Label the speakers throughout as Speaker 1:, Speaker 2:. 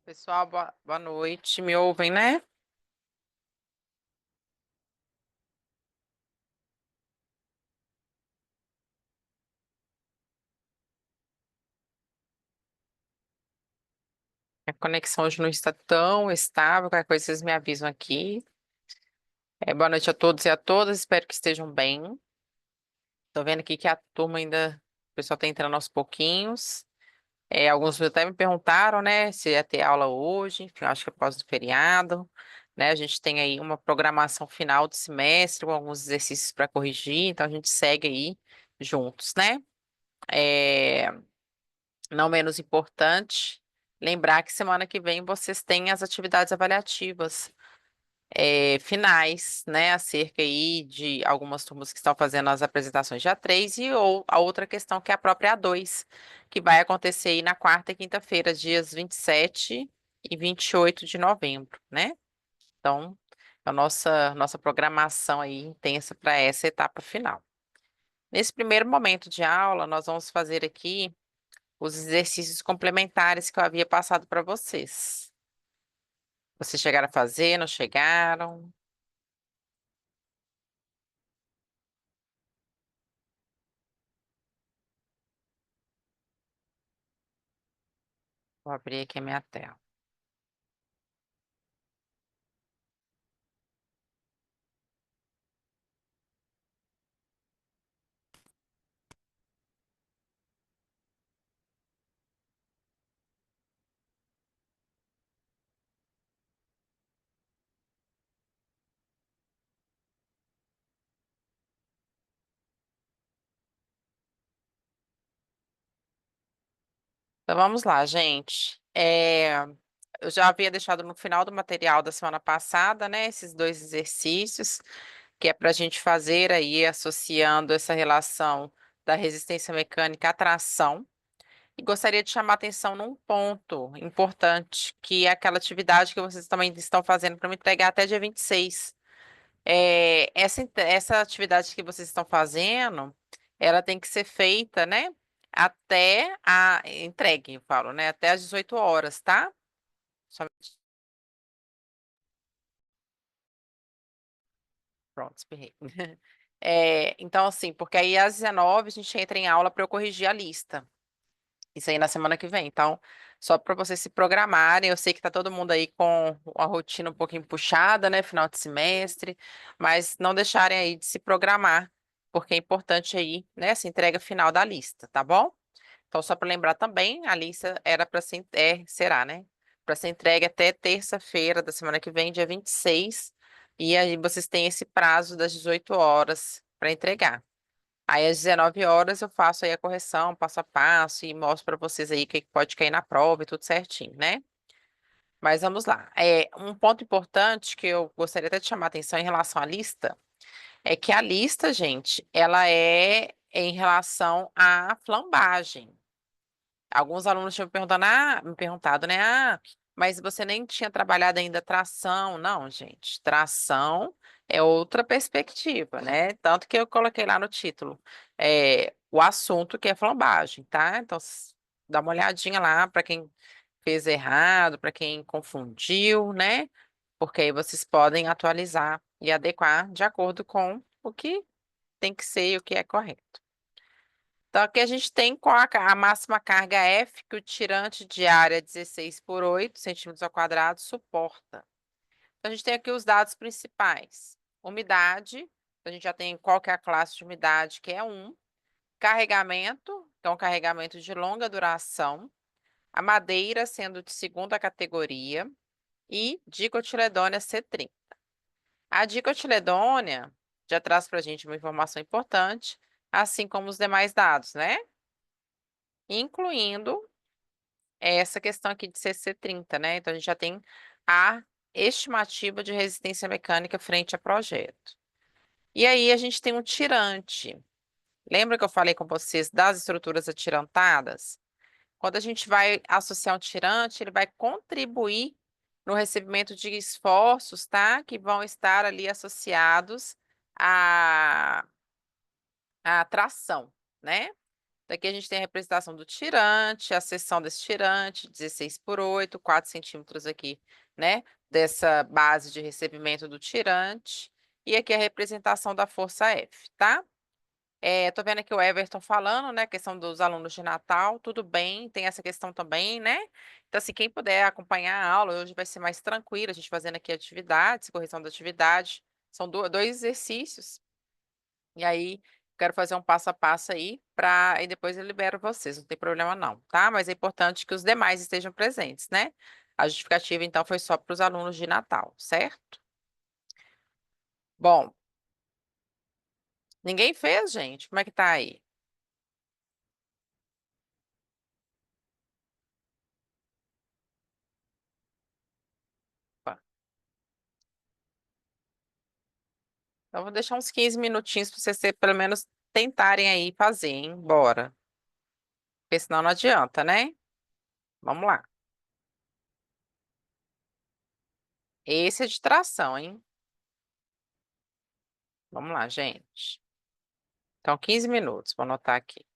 Speaker 1: Pessoal, boa noite. Me ouvem, né? A conexão hoje não está tão estável, qualquer coisa vocês me avisam aqui. Boa noite a todos e a todas, espero que estejam bem. Tô vendo aqui que a turma ainda, o pessoal está entrando aos pouquinhos. Alguns até me perguntaram, né, se ia ter aula hoje, enfim, acho que após o feriado, né? A gente tem aí uma programação final do semestre, com alguns exercícios para corrigir, então a gente segue aí juntos, né? É, Não menos importante, lembrar que semana que vem vocês têm as atividades avaliativas finais, né, acerca aí de algumas turmas que estão fazendo as apresentações de A3 e ou a outra questão que é a própria A2, que vai acontecer aí na quarta e quinta-feira, dias 27 e 28 de novembro, né? Então, a nossa programação aí intensa para essa etapa final. Nesse primeiro momento de aula, nós vamos fazer aqui os exercícios complementares que eu havia passado para vocês. Vocês chegaram a fazer, não chegaram? Vou abrir aqui a minha tela. Então vamos lá, gente. Eu já havia deixado no final do material da semana passada, né, esses dois exercícios, que é para a gente fazer aí, associando essa relação da resistência mecânica à tração. E gostaria de chamar a atenção num ponto importante, que é aquela atividade que vocês também estão fazendo para me entregar até dia 26. Essa atividade que vocês estão fazendo, ela tem que ser feita, né? Até a entregue, eu falo, né? Até às 18 horas, tá? Só- Pronto, espirrei. Então, assim, porque aí às 19 a gente entra em aula para eu corrigir a lista. Isso aí na semana que vem. Então, só para vocês se programarem, eu sei que tá todo mundo aí com a rotina um pouquinho puxada, né, final de semestre, mas não deixarem aí de se programar, porque é importante aí, né, essa entrega final da lista, tá bom? Então, só para lembrar também, a lista era para ser, será, né? Para ser entregue até terça-feira da semana que vem, dia 26, e aí vocês têm esse prazo das 18 horas para entregar. Aí às 19 horas eu faço aí a correção, passo a passo, e mostro para vocês aí o que pode cair na prova e tudo certinho, né? Mas vamos lá. Um ponto importante que eu gostaria até de chamar a atenção em relação à lista, é que a lista, gente, ela é em relação à flambagem. Alguns alunos tinham me perguntado, né? Mas você nem tinha trabalhado ainda tração. Não, gente, tração é outra perspectiva, né? Tanto que eu coloquei lá no título, o assunto que é flambagem, tá? Então, dá uma olhadinha lá para quem fez errado, para quem confundiu, né? Porque aí vocês podem atualizar e adequar de acordo com o que tem que ser e o que é correto. Então, aqui a gente tem qual a máxima carga F que o tirante de área 16 por 8 centímetros ao quadrado suporta. Então, a gente tem aqui os dados principais. Umidade, a gente já tem qual que é a classe de umidade, que é 1. Carregamento, então carregamento de longa duração. A madeira sendo de segunda categoria. E dicotiledônia C30. A dicotiledônia já traz para a gente uma informação importante, assim como os demais dados, né? Incluindo essa questão aqui de CC30, né? Então, a gente já tem a estimativa de resistência mecânica frente a projeto. E aí, a gente tem um tirante. Lembra que eu falei com vocês das estruturas atirantadas? Quando a gente vai associar um tirante, ele vai contribuir no recebimento de esforços, tá? Que vão estar ali associados à tração, né? Daqui a gente tem a representação do tirante, a seção desse tirante, 16 por 8, 4 centímetros aqui, né? Dessa base de recebimento do tirante. E aqui a representação da força F, tá? Tô vendo aqui o Everton falando, né, questão dos alunos de Natal, tudo bem, tem essa questão também, né? Então, assim, quem puder acompanhar a aula, hoje vai ser mais tranquilo, a gente fazendo aqui atividades, correção da atividade, são dois exercícios, e aí quero fazer um passo a passo aí, e depois eu libero vocês, não tem problema não, tá? Mas é importante que os demais estejam presentes, né? A justificativa, então, foi só para os alunos de Natal, certo? Bom, ninguém fez, gente? Como é que tá aí? Então, vou deixar uns 15 minutinhos para vocês pelo menos tentarem aí fazer, hein? Bora. Porque senão não adianta, né? Vamos lá. Esse é de tração, hein? Vamos lá, gente. Então, 15 minutos, vou anotar aqui.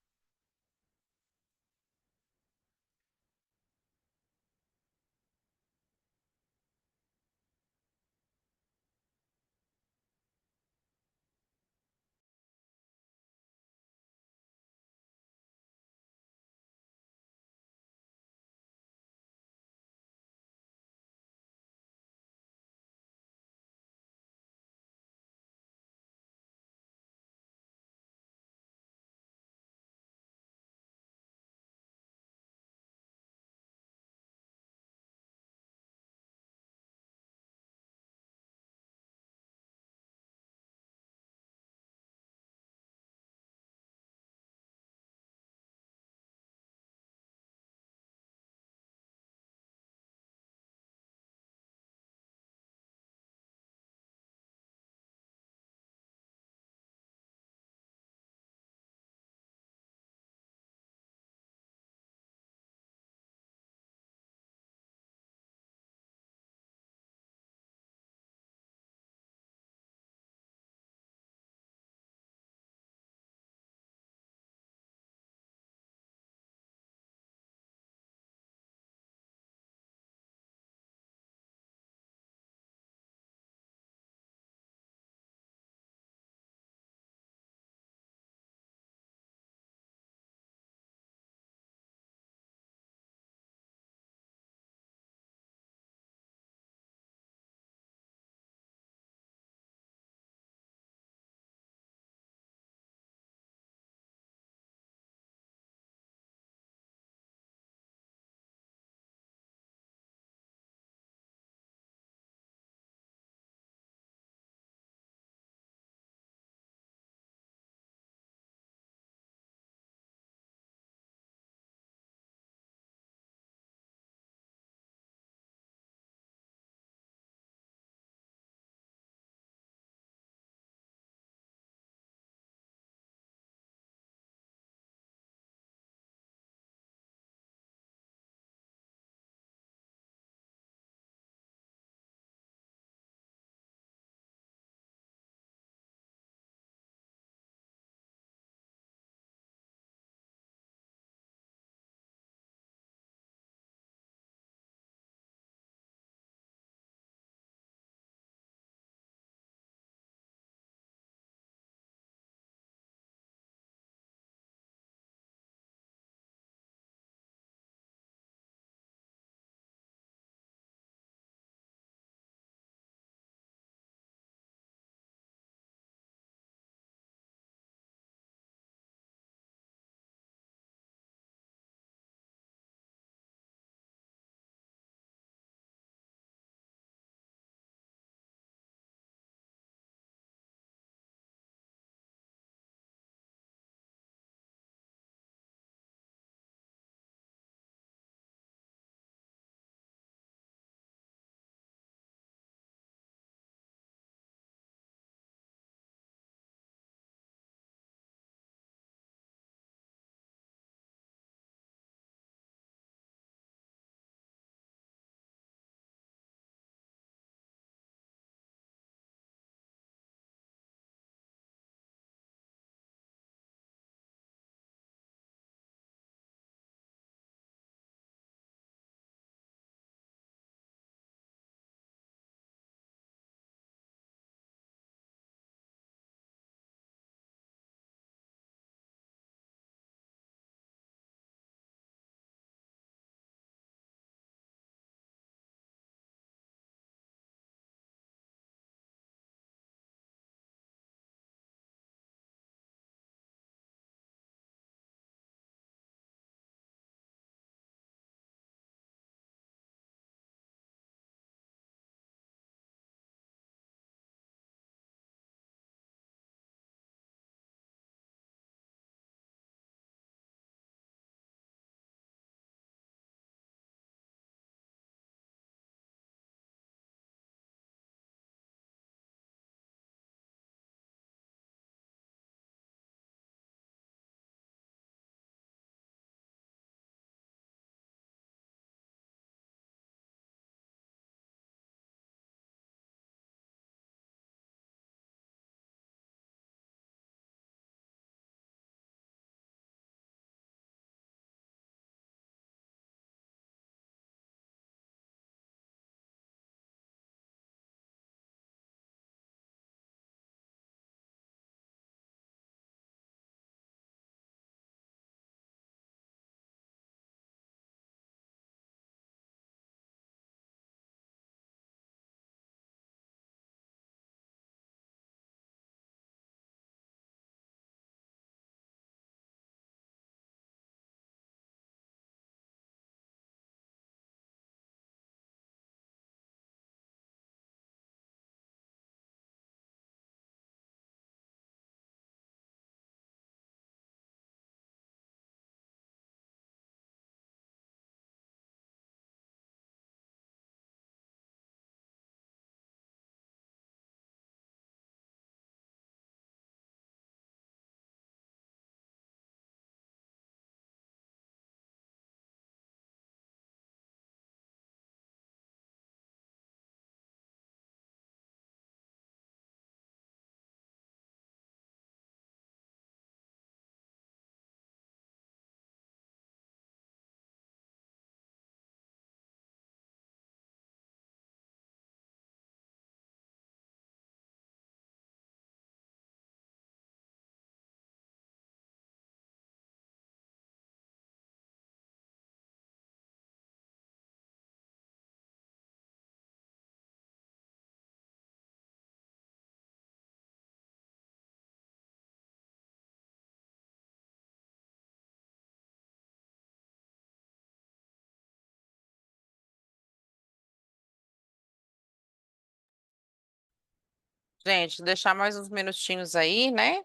Speaker 1: Gente, deixar mais uns minutinhos aí, né?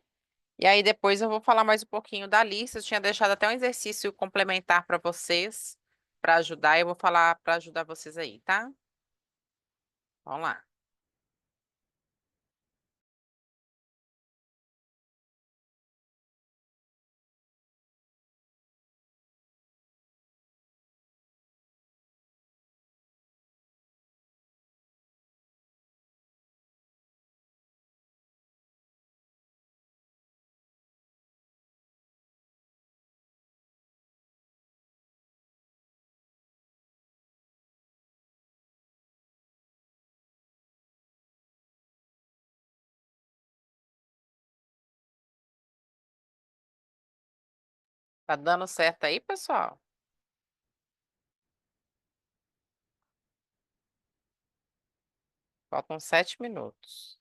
Speaker 1: E aí depois eu vou falar mais um pouquinho da lista. Eu tinha deixado até um exercício complementar para vocês, para ajudar. Eu vou falar para ajudar vocês aí, tá? Vamos lá. Tá dando certo aí, pessoal? Faltam 7 minutos.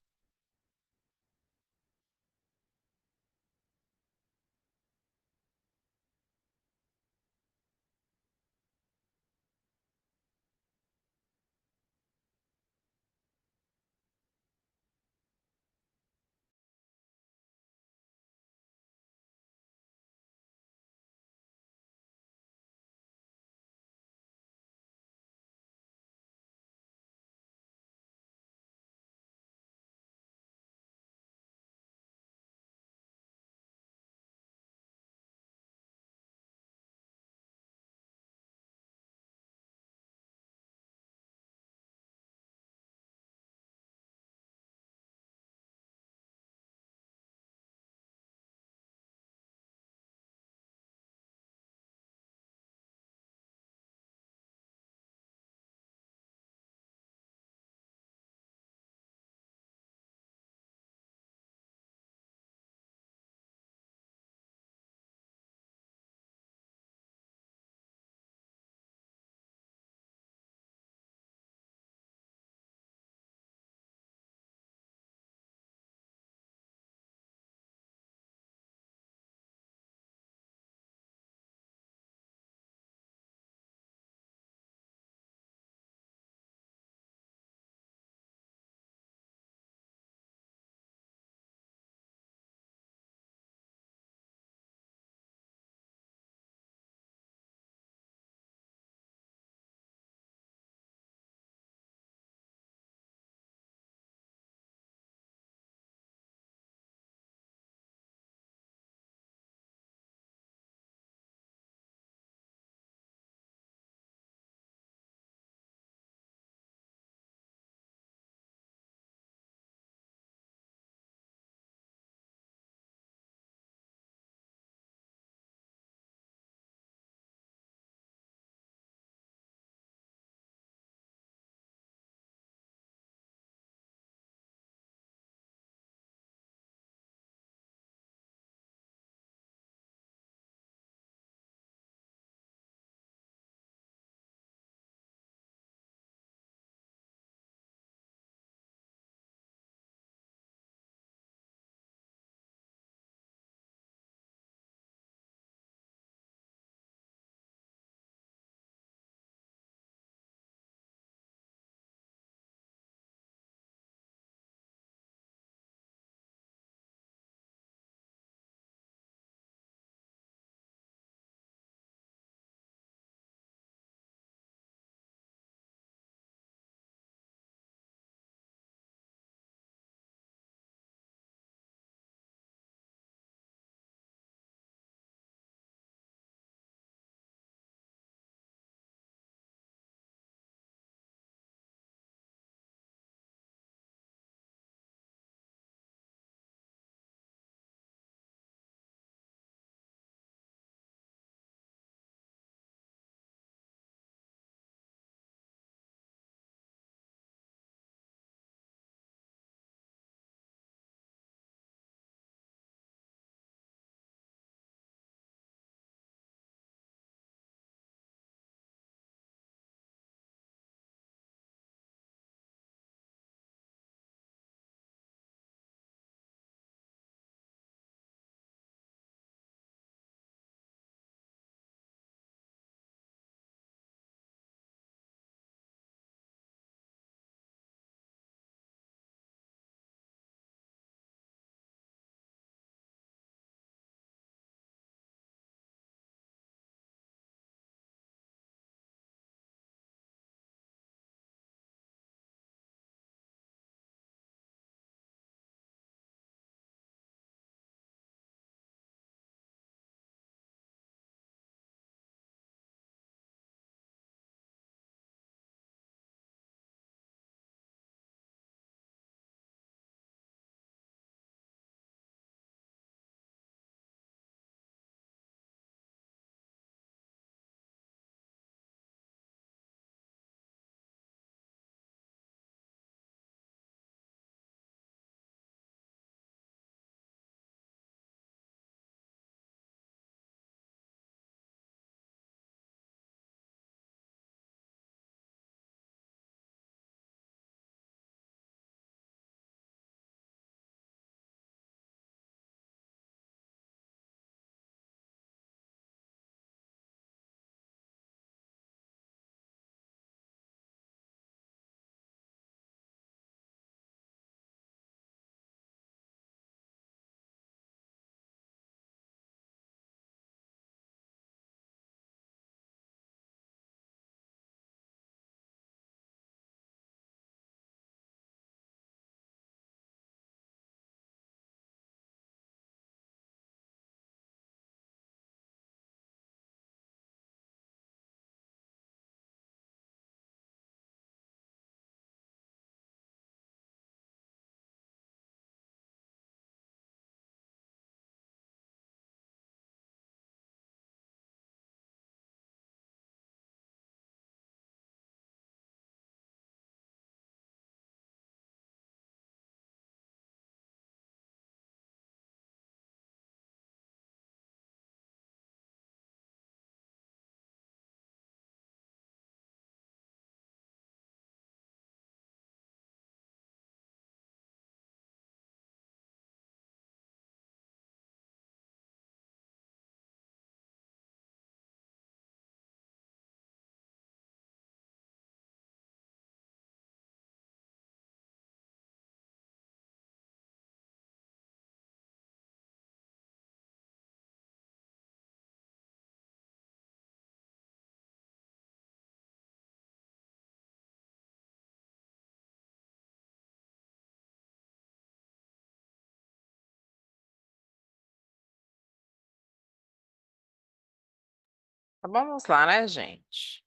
Speaker 1: Então, vamos lá, né, gente?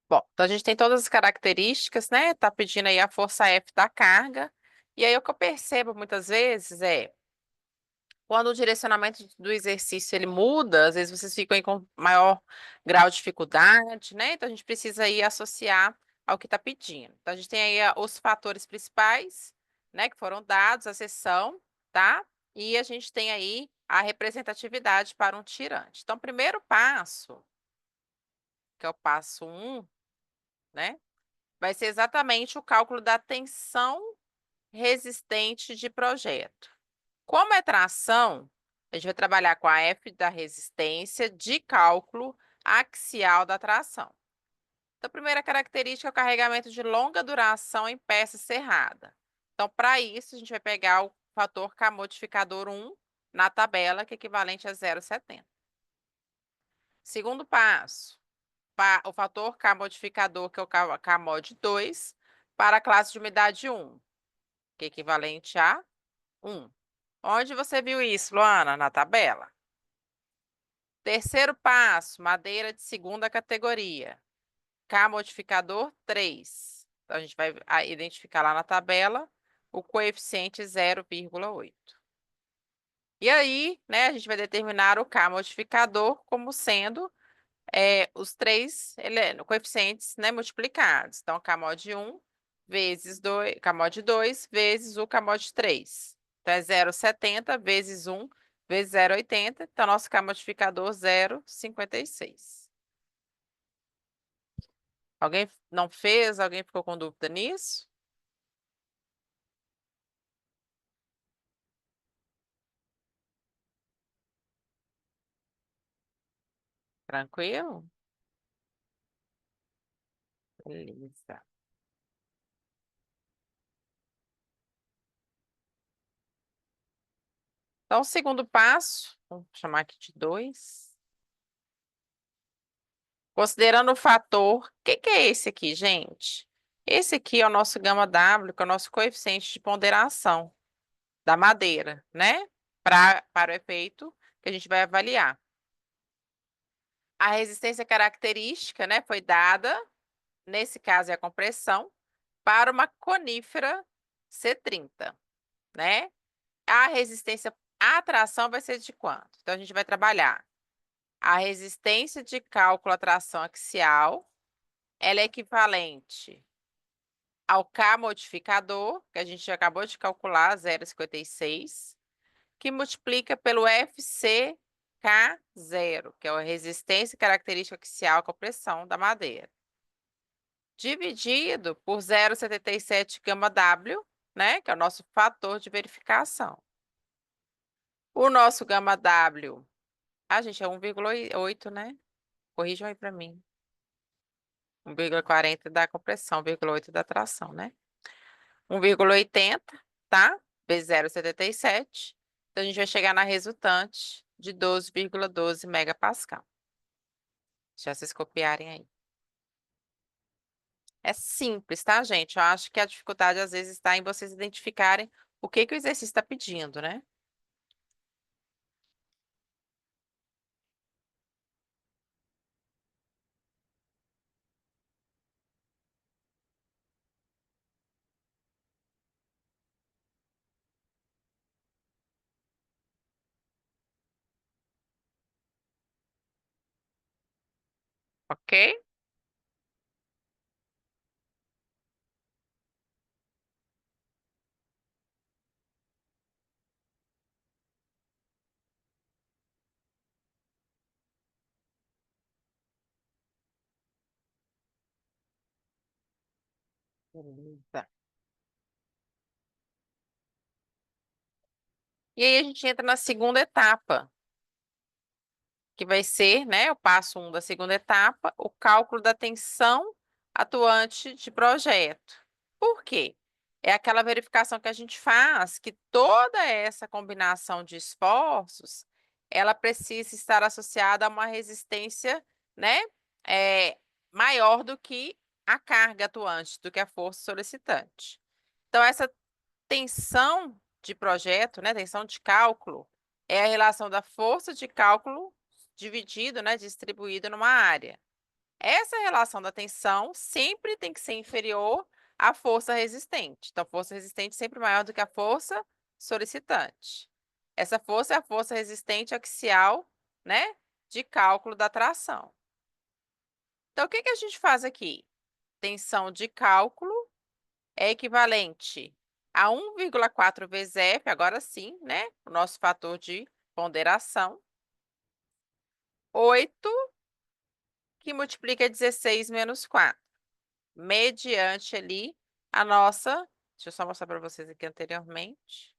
Speaker 1: Bom, então a gente tem todas as características, né? Tá pedindo aí a força F da carga. E aí o que eu percebo muitas vezes é quando o direcionamento do exercício ele muda, às vezes vocês ficam aí com maior grau de dificuldade, né? Então a gente precisa aí associar ao que está pedindo. Então a gente tem aí os fatores principais, né, que foram dados, a seção, tá? E a gente tem aí a representatividade para um tirante. Então, o primeiro passo, que é o passo um, né, vai ser exatamente o cálculo da tensão resistente de projeto. Como é tração, a gente vai trabalhar com a F da resistência de cálculo axial da tração. Então, a primeira característica é o carregamento de longa duração em peça cerrada. Então, para isso, a gente vai pegar o fator K modificador 1 na tabela, que é equivalente a 0,70. Segundo passo, o fator K modificador, que é o K mod 2, para a classe de umidade 1, que é equivalente a 1. Onde você viu isso, Luana? Na tabela. Terceiro passo, madeira de segunda categoria. K modificador 3. Então, a gente vai identificar lá na tabela o coeficiente 0,8. E aí, né, a gente vai determinar o K modificador como sendo os três coeficientes, né, multiplicados. Então, K mod 1 vezes 2, K mod 2 vezes o K mod 3. Então, é 0,70 vezes 1 vezes 0,80. Então, nosso K modificador 0,56. Alguém não fez? Alguém ficou com dúvida nisso? Tranquilo? Beleza. Então, o segundo passo, vamos chamar aqui de 2. Considerando o fator, o que é esse aqui, gente? Esse aqui é o nosso gama W, que é o nosso coeficiente de ponderação da madeira, né? Para o efeito que a gente vai avaliar. A resistência característica, né, foi dada, nesse caso é a compressão, para uma conífera C30, né? A resistência à tração vai ser de quanto? Então, a gente vai trabalhar a resistência de cálculo à tração axial, ela é equivalente ao K modificador, que a gente acabou de calcular, 0,56, que multiplica pelo FCK0, que é a resistência característica axial com a pressão da madeira, dividido por 0,77 gama W, né, que é o nosso fator de verificação. O nosso gama W, gente, é 1,8, né? Corrijam aí para mim. 1,40 da compressão, 1,8 da tração, né? 1,80, tá? Vezes 0,77. Então, a gente vai chegar na resultante de 12,12 megapascal. Já vocês copiarem aí. É simples, tá, gente? Eu acho que a dificuldade, às vezes, está em vocês identificarem o que o exercício está pedindo, né? Ok? Beleza. E aí, a gente entra na segunda etapa, que vai ser, né, o passo 1 da segunda etapa, o cálculo da tensão atuante de projeto. Por quê? É aquela verificação que a gente faz que toda essa combinação de esforços, ela precisa estar associada a uma resistência, né, maior do que a carga atuante, do que a força solicitante. Então, essa tensão de projeto, né, tensão de cálculo, é a relação da força de cálculo dividido, né, distribuído numa área. Essa relação da tensão sempre tem que ser inferior à força resistente. Então, força resistente sempre maior do que a força solicitante. Essa força é a força resistente axial, né, de cálculo da tração. Então, o que que a gente faz aqui? Tensão de cálculo é equivalente a 1,4 vezes F, agora sim, né, o nosso fator de ponderação, 8, que multiplica 16 menos 4, mediante ali a nossa, deixa eu só mostrar para vocês aqui anteriormente,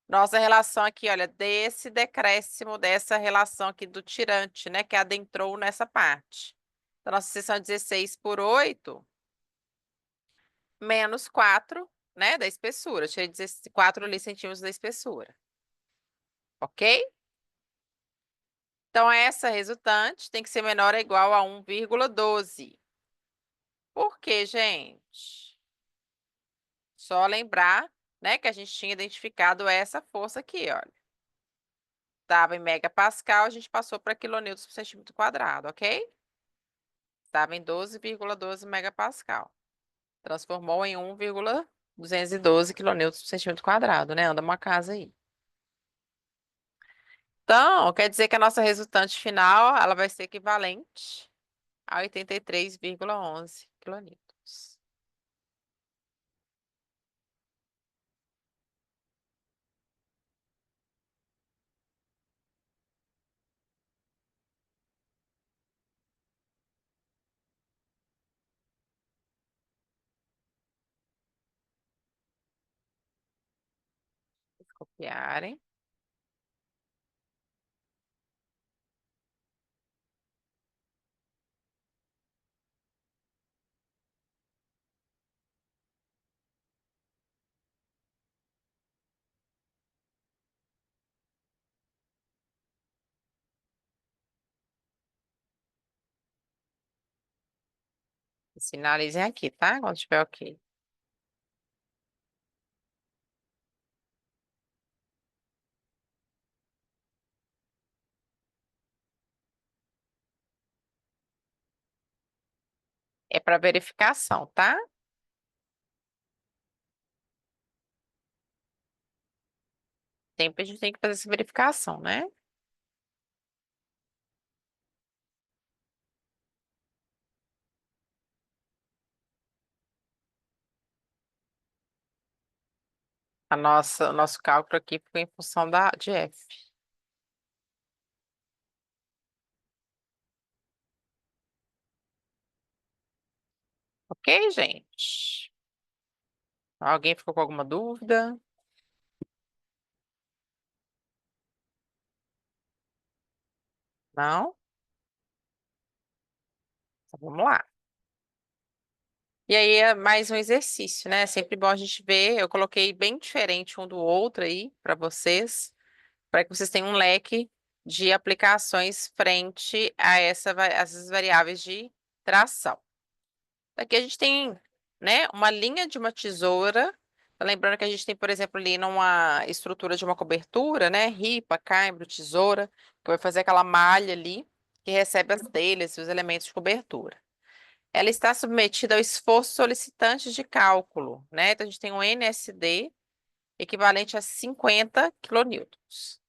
Speaker 1: nossa relação aqui, olha, desse decréscimo dessa relação aqui do tirante, né, que adentrou nessa parte. Então, nossa seção é 16 por 8, menos 4, né, da espessura. Eu tirei 4 ali centímetros da espessura. Ok? Então, essa resultante tem que ser menor ou igual a 1,12. Por quê, gente? Só lembrar, né, que a gente tinha identificado essa força aqui, olha. Estava em megapascal, a gente passou para quilonewtons por centímetro quadrado, ok? Estava em 12,12 megapascal. Transformou em 1,212 quilonewtons por centímetro quadrado, né? Anda uma casa aí. Então, quer dizer que a nossa resultante final, ela vai ser equivalente a 83,11 quilonewtons. Copiarem. Sinalizem aqui, tá? Quando tiver ok. É para verificação, tá? Sempre a gente tem que fazer essa verificação, né? O nosso cálculo aqui ficou em função de F. Ok, gente? Alguém ficou com alguma dúvida? Não? Então, vamos lá. E aí é mais um exercício, né? É sempre bom a gente ver. Eu coloquei bem diferente um do outro aí para que vocês tenham um leque de aplicações frente a essas variáveis de tração. Aqui a gente tem, né, uma linha de uma tesoura. Lembrando que a gente tem, por exemplo, ali numa estrutura de uma cobertura, né? Ripa, caimbro, tesoura, que vai fazer aquela malha ali que recebe as telhas e os elementos de cobertura. Ela está submetida ao esforço solicitante de cálculo, né? Então, a gente tem um NSD equivalente a 50 quilonewtons.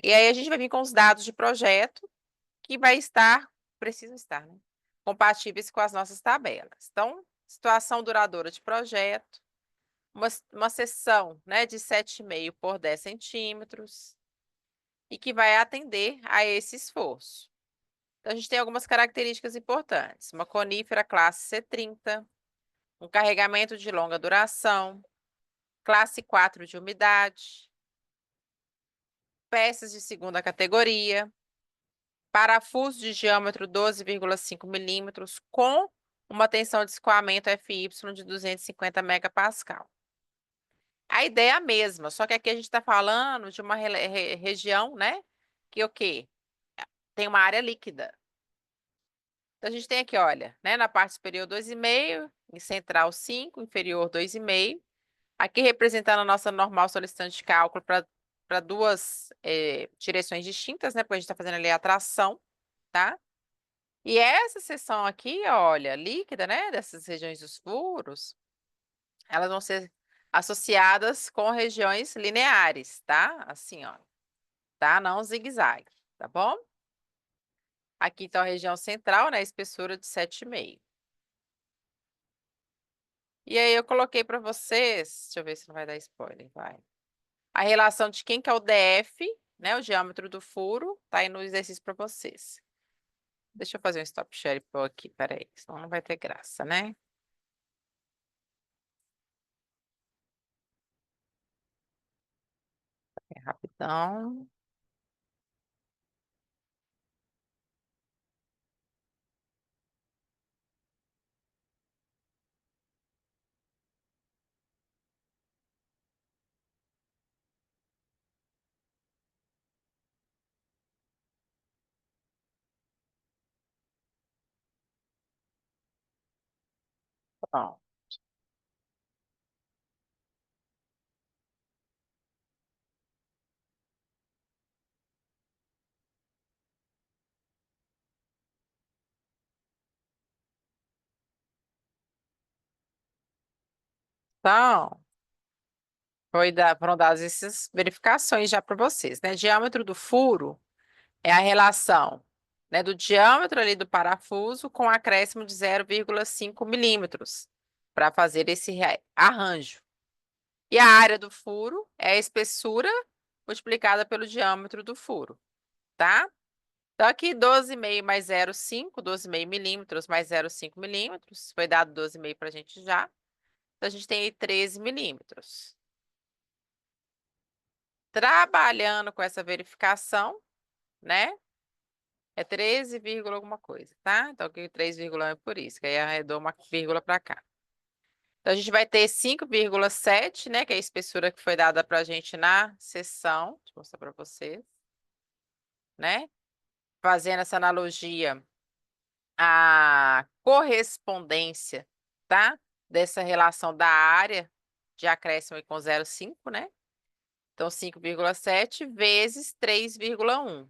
Speaker 1: E aí a gente vai vir com os dados de projeto que vai estar, precisam estar, né? Compatíveis com as nossas tabelas. Então, situação duradoura de projeto, uma seção, né, de 7,5 por 10 centímetros e que vai atender a esse esforço. Então, a gente tem algumas características importantes. Uma conífera classe C30, um carregamento de longa duração, classe 4 de umidade, peças de segunda categoria, parafuso de diâmetro 12,5 milímetros com uma tensão de escoamento FY de 250 megapascal. A ideia é a mesma, só que aqui a gente está falando de uma região, né? Que o quê? Tem uma área líquida. Então, a gente tem aqui, olha, né? Na parte superior 2,5, em central 5, inferior 2,5. Aqui representando a nossa normal solicitante de cálculo para para duas direções distintas, né? Porque a gente está fazendo ali a tração, tá? E essa seção aqui, olha, líquida, né? Dessas regiões dos furos, elas vão ser associadas com regiões lineares, tá? Assim, ó, tá? Não zigue-zague, tá bom? Aqui está a região central, né? Espessura de 7,5. E aí eu coloquei para vocês, deixa eu ver se não vai dar spoiler, vai. A relação de quem que é o DF, né? O diâmetro do furo, tá aí no exercício para vocês. Deixa eu fazer um stop share aqui, peraí, senão não vai ter graça, né? É rapidão. Pronto. Então, foram dadas essas verificações já para vocês, né? Diâmetro do furo é a relação, né, do diâmetro ali do parafuso com acréscimo de 0,5 milímetros para fazer esse arranjo. E a área do furo é a espessura multiplicada pelo diâmetro do furo, tá? Então, aqui 12,5 mais 0,5, 12,5 milímetros mais 0,5 milímetros, foi dado 12,5 para a gente já. Então, a gente tem aí 13 milímetros. Trabalhando com essa verificação, né? É 13, alguma coisa, tá? Então, aqui 3,1 é por isso, que aí arredou uma vírgula para cá. Então, a gente vai ter 5,7, né? Que é a espessura que foi dada para a gente na sessão. Deixa eu mostrar para vocês, né? Fazendo essa analogia à correspondência, tá? Dessa relação da área de acréscimo aí com 0,5, né? Então, 5,7 vezes 3,1.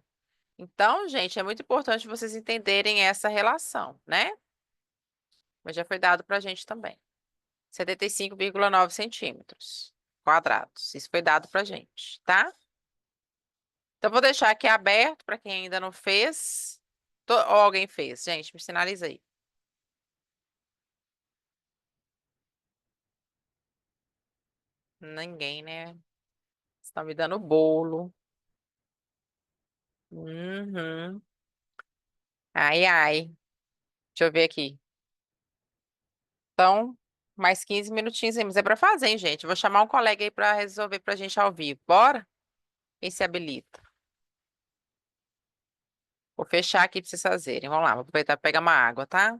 Speaker 1: Então, gente, é muito importante vocês entenderem essa relação, né? Mas já foi dado para a gente também. 75,9 centímetros quadrados. Isso foi dado para a gente, tá? Então, vou deixar aqui aberto para quem ainda não fez. Ou alguém fez, gente, me sinaliza aí. Ninguém, né? Estão me dando bolo. Uhum. Ai, ai. Deixa eu ver aqui. Então, mais 15 minutinhos aí. Mas é para fazer, hein, gente? Vou chamar um colega aí para resolver para a gente ao vivo. Bora? Quem se habilita? Vou fechar aqui para vocês fazerem. Vamos lá, vou aproveitar para pegar uma água, tá?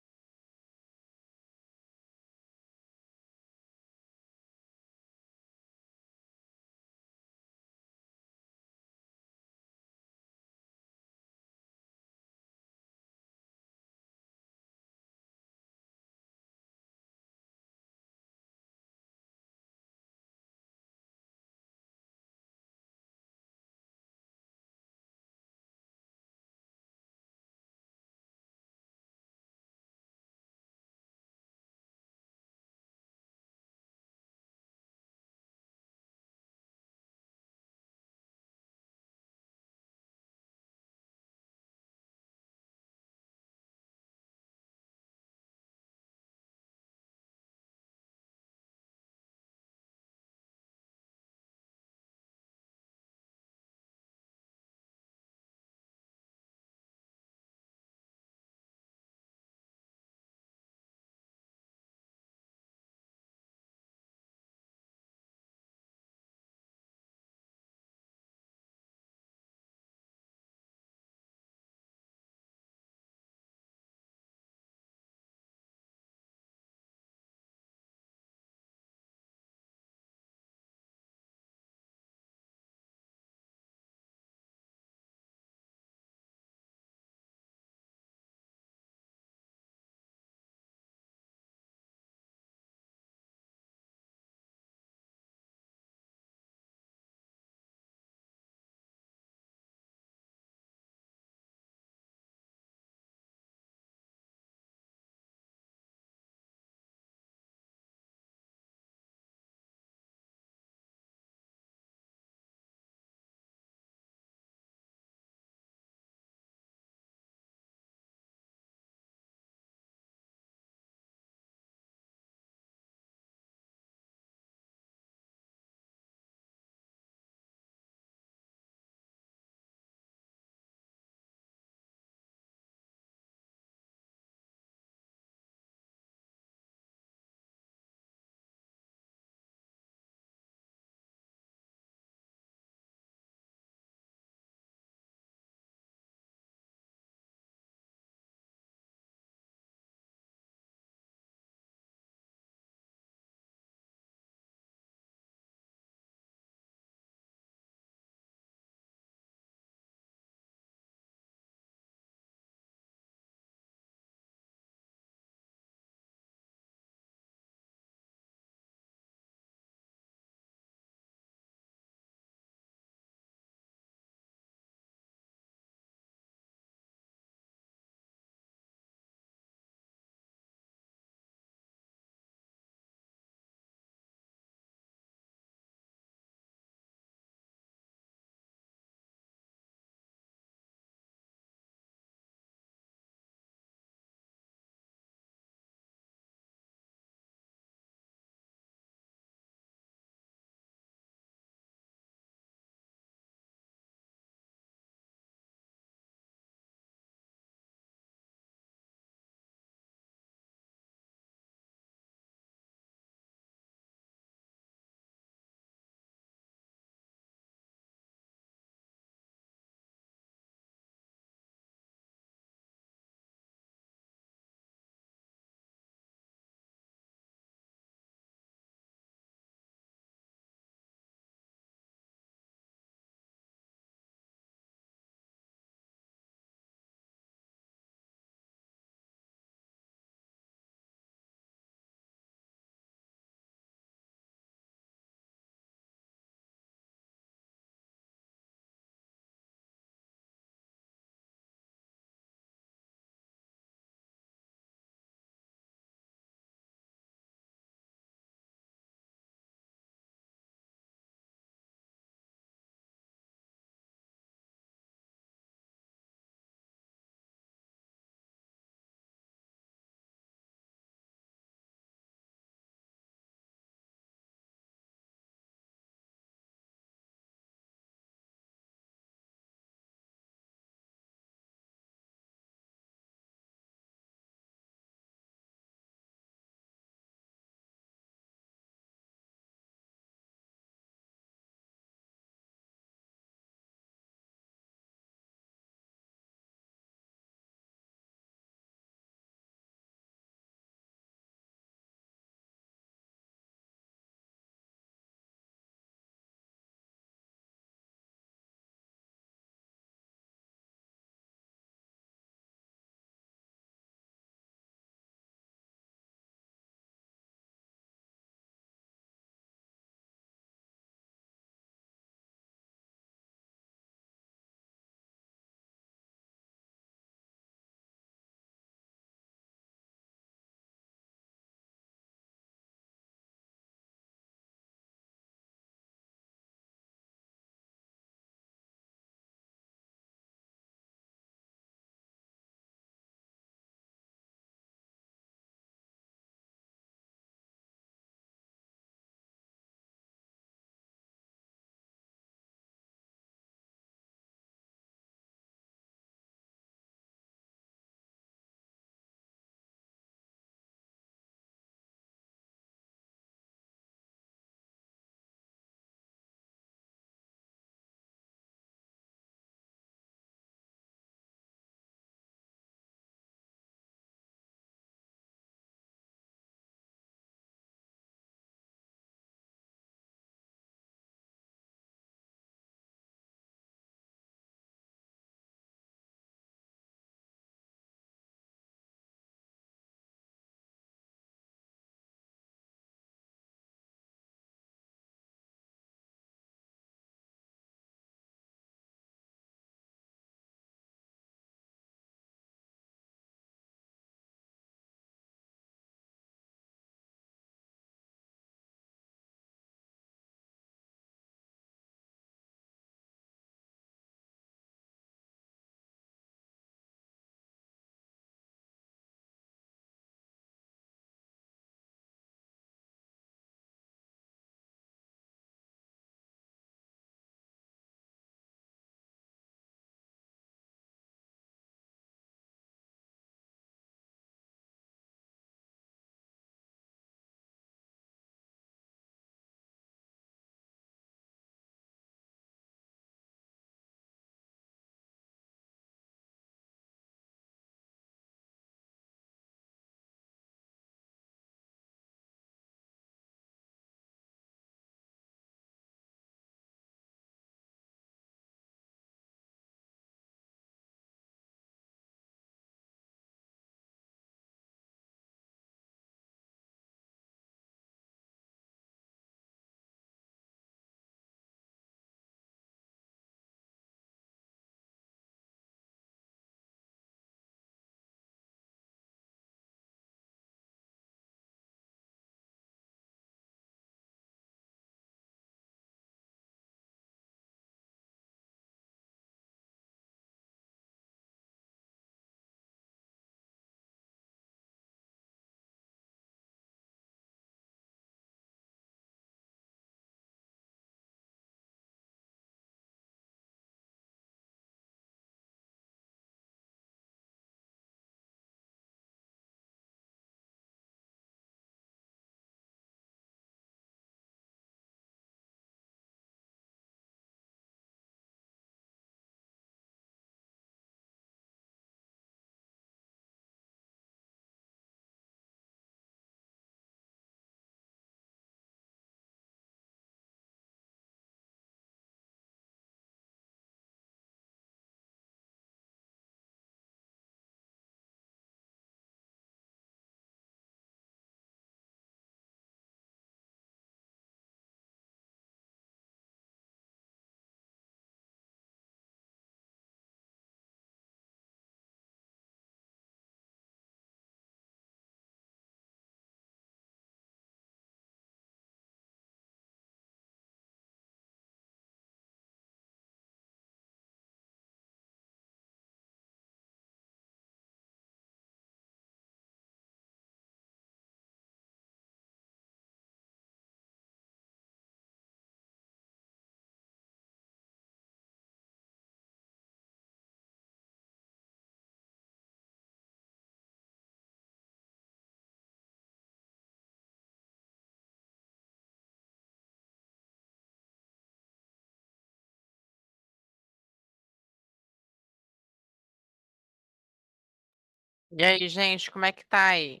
Speaker 1: E aí, gente, como é que tá aí?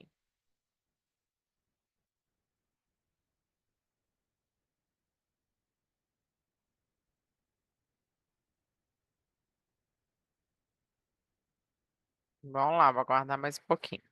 Speaker 1: Vamos lá, vou aguardar mais um pouquinho.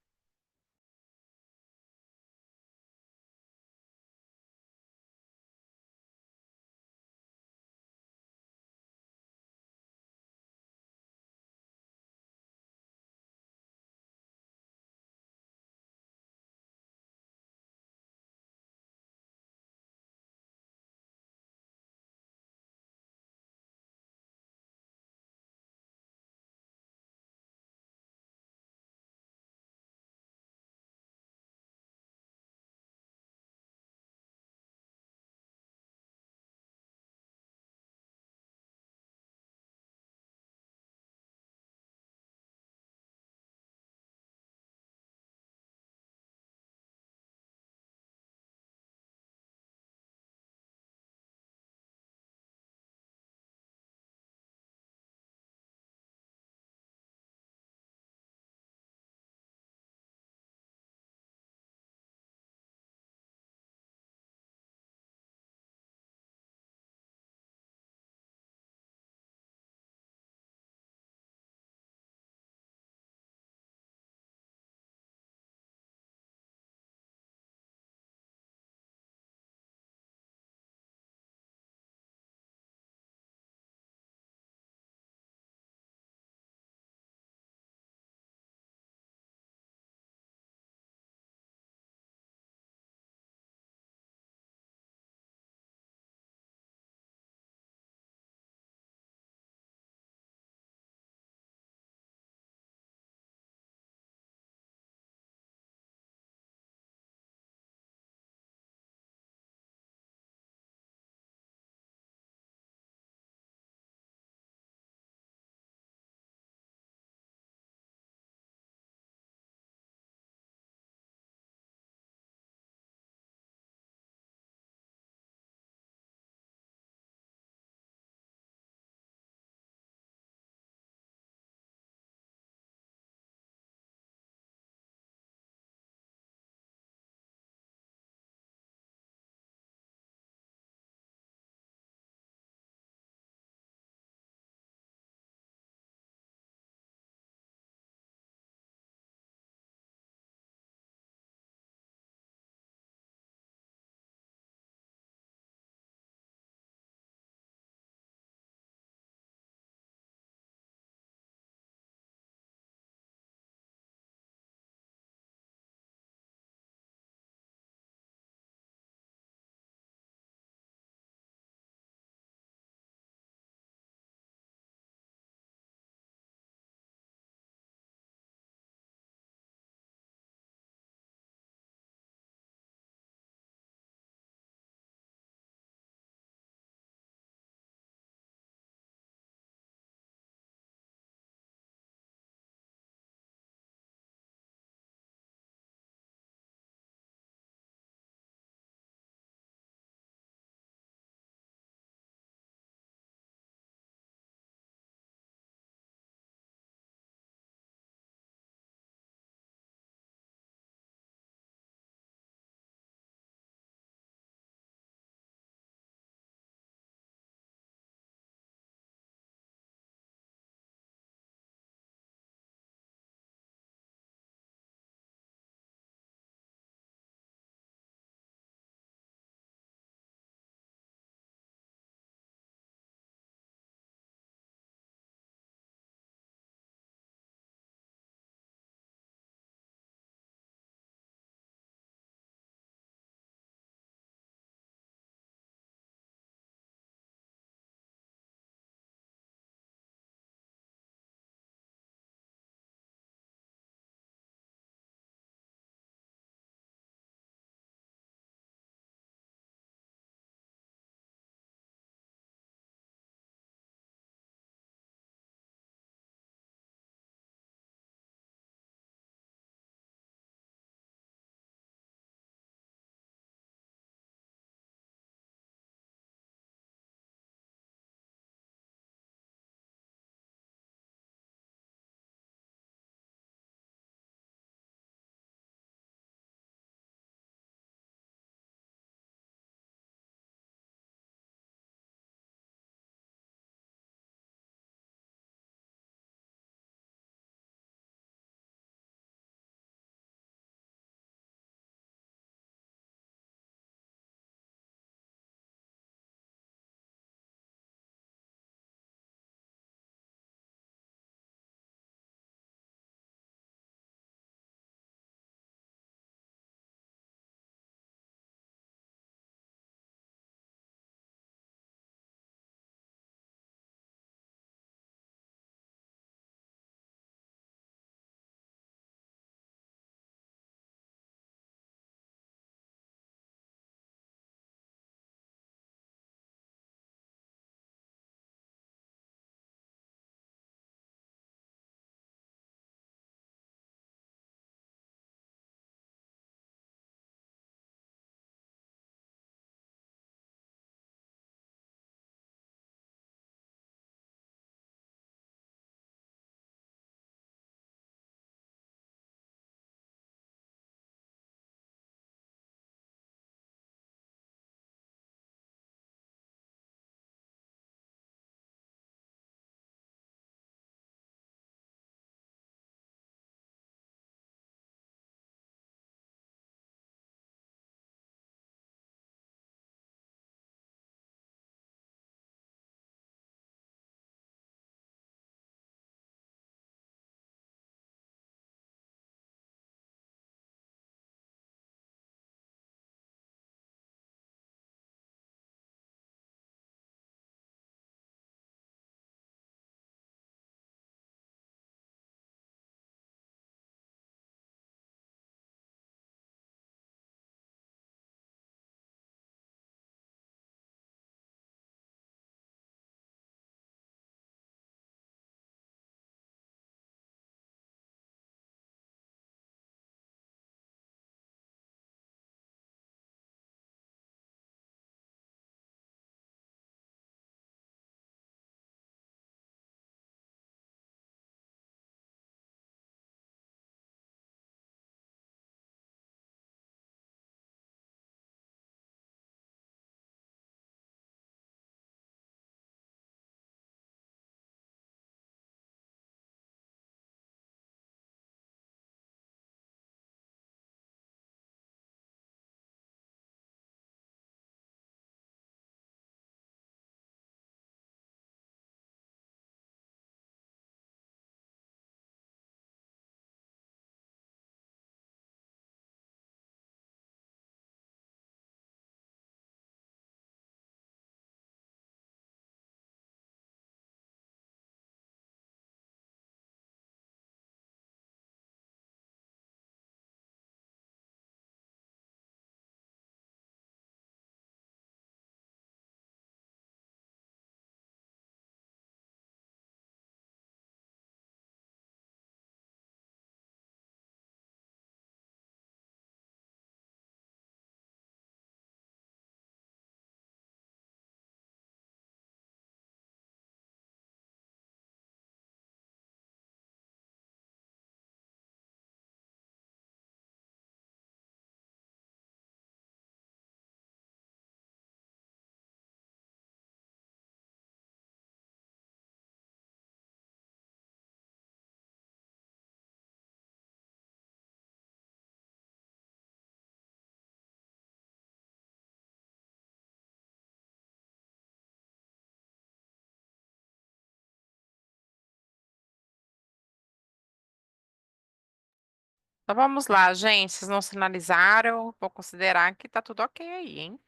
Speaker 1: Então vamos lá, gente. Vocês não sinalizaram, vou considerar que tá tudo ok aí, hein?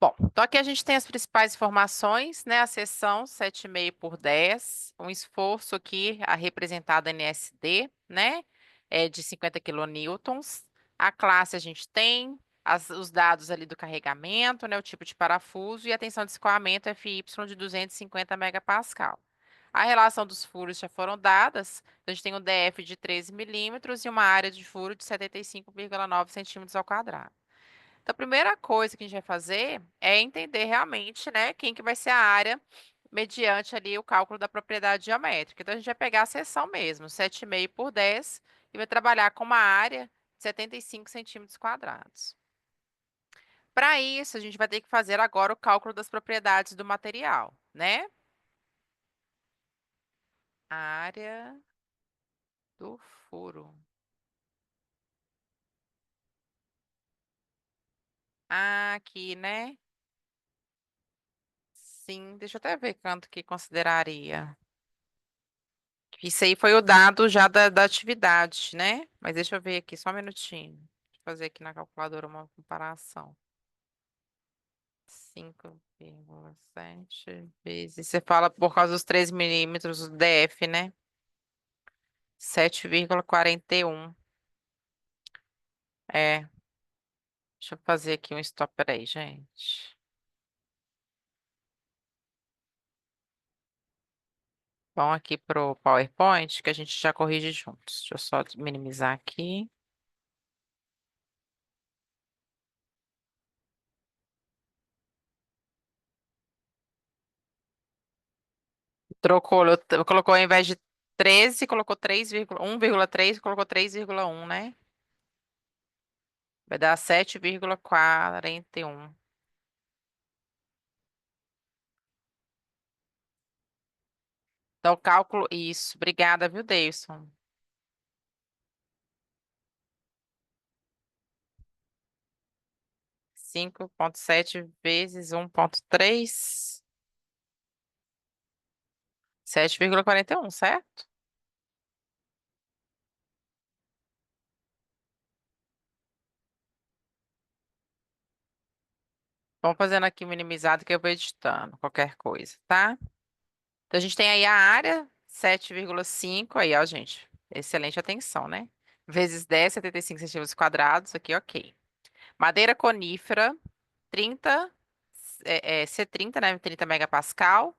Speaker 1: Bom, então aqui a gente tem as principais informações, né? A seção 7,5 por 10, um esforço aqui a representado em SD, né? É de 50 quilonewtons. A classe a gente tem os dados ali do carregamento, né? O tipo de parafuso e a tensão de escoamento FY de 250 megapascal. A relação dos furos já foram dadas. Então, a gente tem um DF de 13 milímetros e uma área de furo de 75,9 centímetros ao quadrado. Então, a primeira coisa que a gente vai fazer é entender realmente, né, quem que vai ser a área mediante ali o cálculo da propriedade geométrica. Então, a gente vai pegar a seção mesmo, 7,5 por 10, e vai trabalhar com uma área de 75 centímetros quadrados. Para isso, a gente vai ter que fazer agora o cálculo das propriedades do material, né? Área do furo. Ah, aqui, né? Sim, deixa eu até ver quanto que consideraria. Isso aí foi o dado já da atividade, né? Mas deixa eu ver aqui, só um minutinho. Deixa eu fazer aqui na calculadora uma comparação. 5,7 vezes. Você fala por causa dos 3 milímetros do DF, né? 7,41. É, deixa eu fazer aqui um stop, peraí, gente. Vamos aqui pro PowerPoint que a gente já corrige juntos. Deixa eu só minimizar aqui. Trocou, colocou ao invés de 13, colocou 1,3, colocou 3,1, né? Vai dar 7,41. Então, cálculo, isso. Obrigada, viu, Deilson? 5,7 vezes 1,3, 7,41, certo? Vamos fazendo aqui minimizado que eu vou editando, qualquer coisa, tá? Então, a gente tem aí a área, 7,5, aí, ó, gente. Excelente atenção, né? Vezes 10, 75 centímetros quadrados, aqui, ok. Madeira conífera, 30, C30, né? 30 megapascal.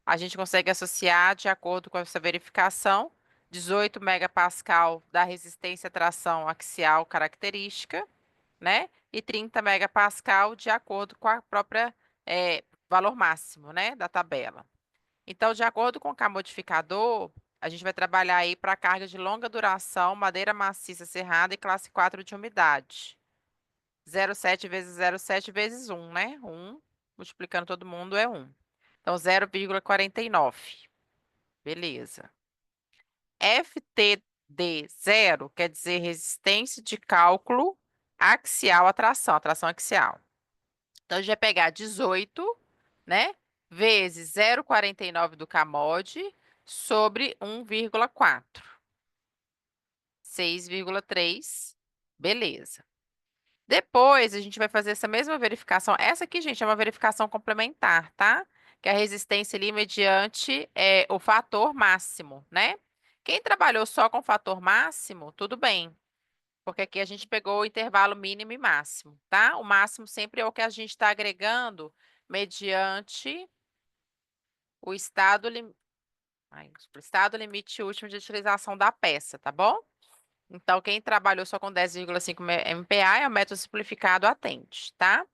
Speaker 1: A gente consegue associar, de acordo com essa verificação, 18 megapascal da resistência à tração axial característica, né? E 30 megapascal de acordo com a própria valor máximo, né, da tabela. Então, de acordo com o K modificador, a gente vai trabalhar aí para carga de longa duração, madeira maciça serrada e classe 4 de umidade. 0,7 vezes 0,7 vezes 1, né? 1, multiplicando todo mundo é 1. Então, 0,49. Beleza. FTD 0 quer dizer resistência de cálculo axial à tração, atração axial. Então, a gente vai pegar 18, né? Vezes 0,49 do CAMOD sobre 1,4. 6,3. Beleza. Depois, a gente vai fazer essa mesma verificação. Essa aqui, gente, é uma verificação complementar, tá? Que é a resistência ali mediante o fator máximo, né? Quem trabalhou só com fator máximo, tudo bem. Porque aqui a gente pegou o intervalo mínimo e máximo, tá? O máximo sempre é o que a gente está agregando mediante o estado limite último de utilização da peça, tá bom? Então, quem trabalhou só com 10,5 MPa é o método simplificado atende, tá?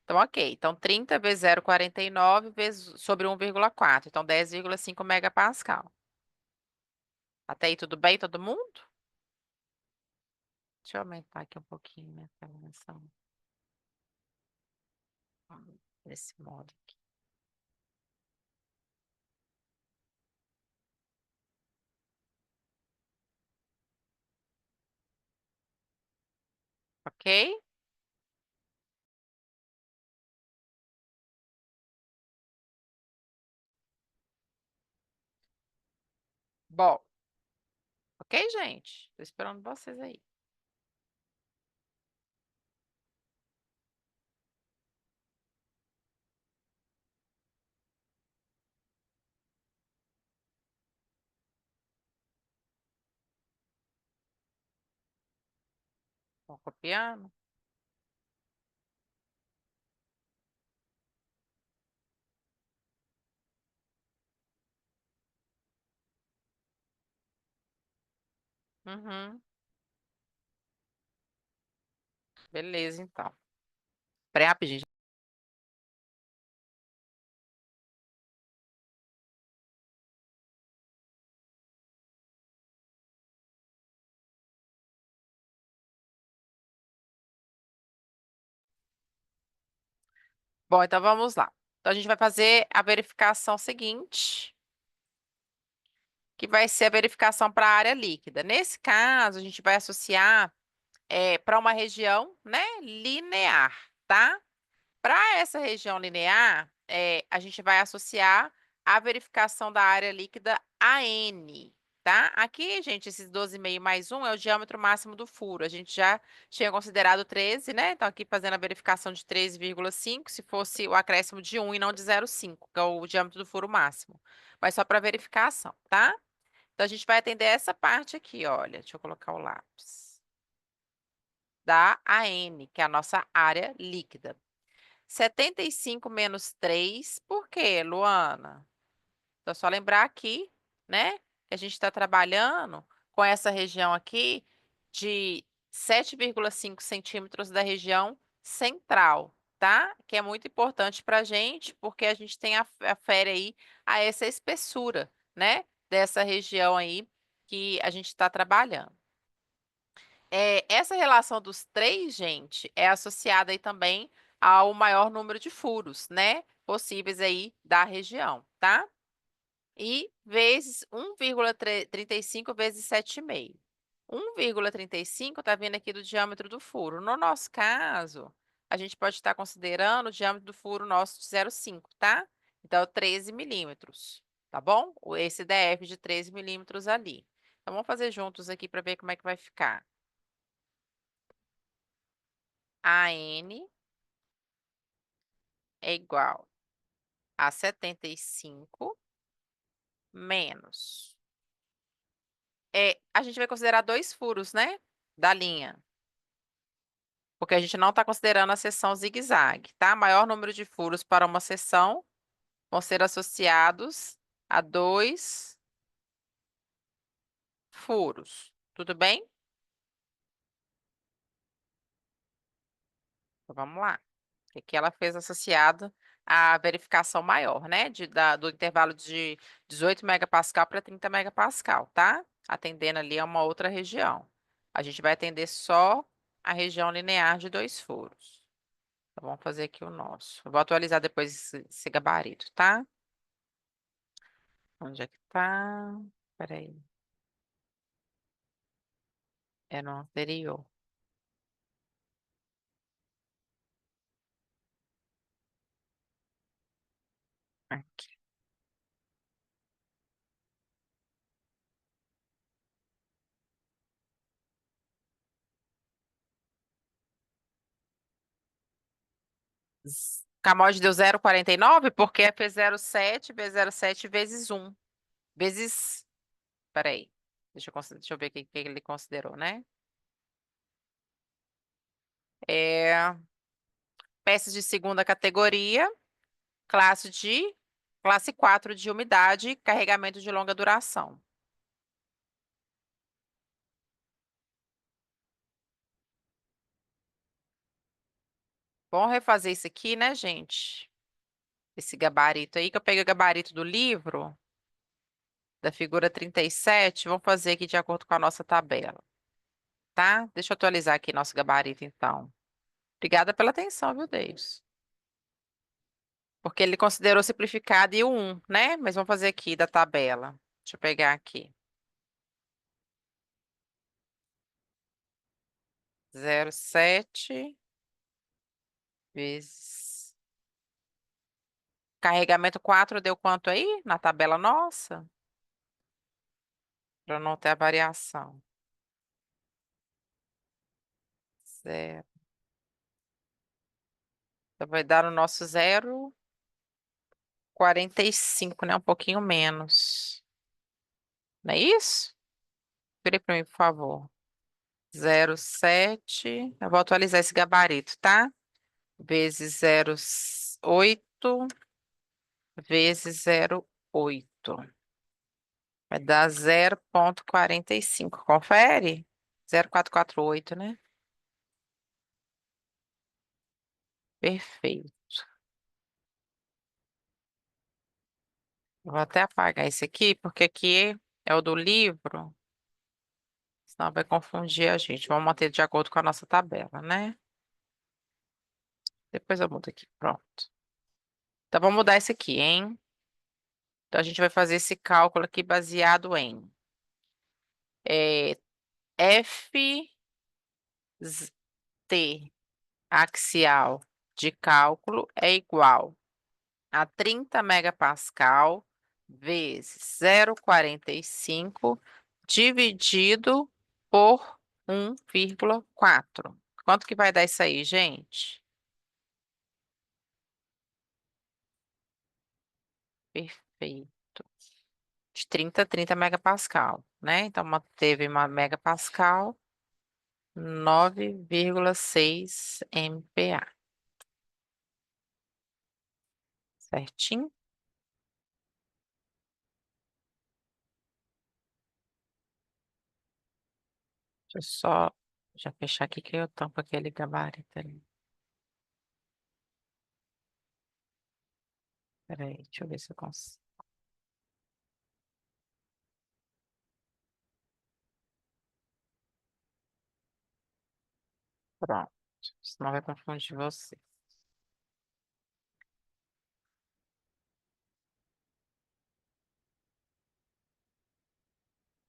Speaker 1: Então, ok. Então, 30 vezes 0,49 vezes sobre 1,4. Então, 10,5 megapascal. Até aí, tudo bem, todo mundo? Deixa eu aumentar aqui um pouquinho minha iluminação. Desse modo aqui. Ok? Bom, Ok, gente? Tô esperando vocês aí. Estão copiando? Uhum. Beleza, então. Peraí, rapidinho. Bom, então vamos lá. Então, a gente vai fazer a verificação seguinte, que vai ser a verificação para a área líquida. Nesse caso, a gente vai associar para uma região, né, linear, tá? Para essa região linear, a gente vai associar a verificação da área líquida a N, tá? Aqui, gente, esses 12,5 mais 1 é o diâmetro máximo do furo. A gente já tinha considerado 13, né? Então, aqui fazendo a verificação de 13,5, se fosse o acréscimo de 1 e não de 0,5, que é o diâmetro do furo máximo. Mas só para verificação, tá? Então, a gente vai atender essa parte aqui, olha. Deixa eu colocar o lápis. Da AN, que é a nossa área líquida. 75 menos 3, por quê, Luana? Então, só lembrar aqui, né, que a gente está trabalhando com essa região aqui de 7,5 centímetros da região central, tá? Que é muito importante para a gente, porque a gente tem afere aí a essa espessura, né, dessa região aí que a gente está trabalhando. Essa relação dos 3, gente, é associada aí também ao maior número de furos, né, possíveis aí da região, tá? E vezes 1,35 vezes 7,5. 1,35 está vindo aqui do diâmetro do furo. No nosso caso, a gente pode estar considerando o diâmetro do furo nosso de 0,5, tá? Então, 13 milímetros, tá bom? Esse DF de 13 milímetros ali. Então, vamos fazer juntos aqui para ver como é que vai ficar. AN é igual a 75 menos. A gente vai considerar 2 furos, né? Da linha. Porque a gente não está considerando a seção zigue-zague, tá? Maior número de furos para uma seção vão ser associados a 2 furos. Tudo bem? Então, vamos lá. Aqui ela fez associado à verificação maior, né? Do intervalo de 18 megapascal para 30 megapascal, tá? Atendendo ali a uma outra região. A gente vai atender só a região linear de 2 furos. Então, vamos fazer aqui o nosso. Eu vou atualizar depois esse gabarito, tá? Onde é que tá? Peraí. É no anterior. Aqui. Camode deu 0,49 porque fez 0,7 vezes 0,7 vezes 1. Vezes. Peraí. Deixa eu ver o que ele considerou, né? É, peças de segunda categoria, classe 4 de umidade, carregamento de longa duração. Vamos refazer isso aqui, né, gente? Esse gabarito aí, que eu peguei o gabarito do livro, da figura 37, vamos fazer aqui de acordo com a nossa tabela, tá? Deixa eu atualizar aqui nosso gabarito, então. Obrigada pela atenção, viu, Deus? Porque ele considerou simplificado e o 1, né? Mas vamos fazer aqui da tabela. Deixa eu pegar aqui. 0,7 vezes... Carregamento 4 deu quanto aí na tabela nossa? para não ter a variação. Zero. Então, vai dar o nosso 0,45, né? Um pouquinho menos. Não é isso? Vire para mim, por favor. 0,7. Eu vou atualizar esse gabarito, tá? Vezes 0,8 vezes 0,8. Vai dar 0,45. Confere? 0,448, né? Perfeito. Vou até apagar esse aqui, porque aqui é o do livro, senão vai confundir a gente. Vamos manter de acordo com a nossa tabela, né? Depois eu mudo aqui, pronto. Então, vamos mudar esse aqui, hein? Então, a gente vai fazer esse cálculo aqui baseado em F T axial de cálculo é igual a 30 megapascal vezes 0,45 dividido por 1,4. Quanto que vai dar isso aí, gente? Perfeito. De 30 a 30 megapascal, né? Então, teve uma megapascal, 9,6 MPa. Certinho? Deixa eu só já fechar aqui que eu tampo aquele gabarito ali. Peraí, deixa eu ver se eu consigo. Pronto. Senão vai confundir você.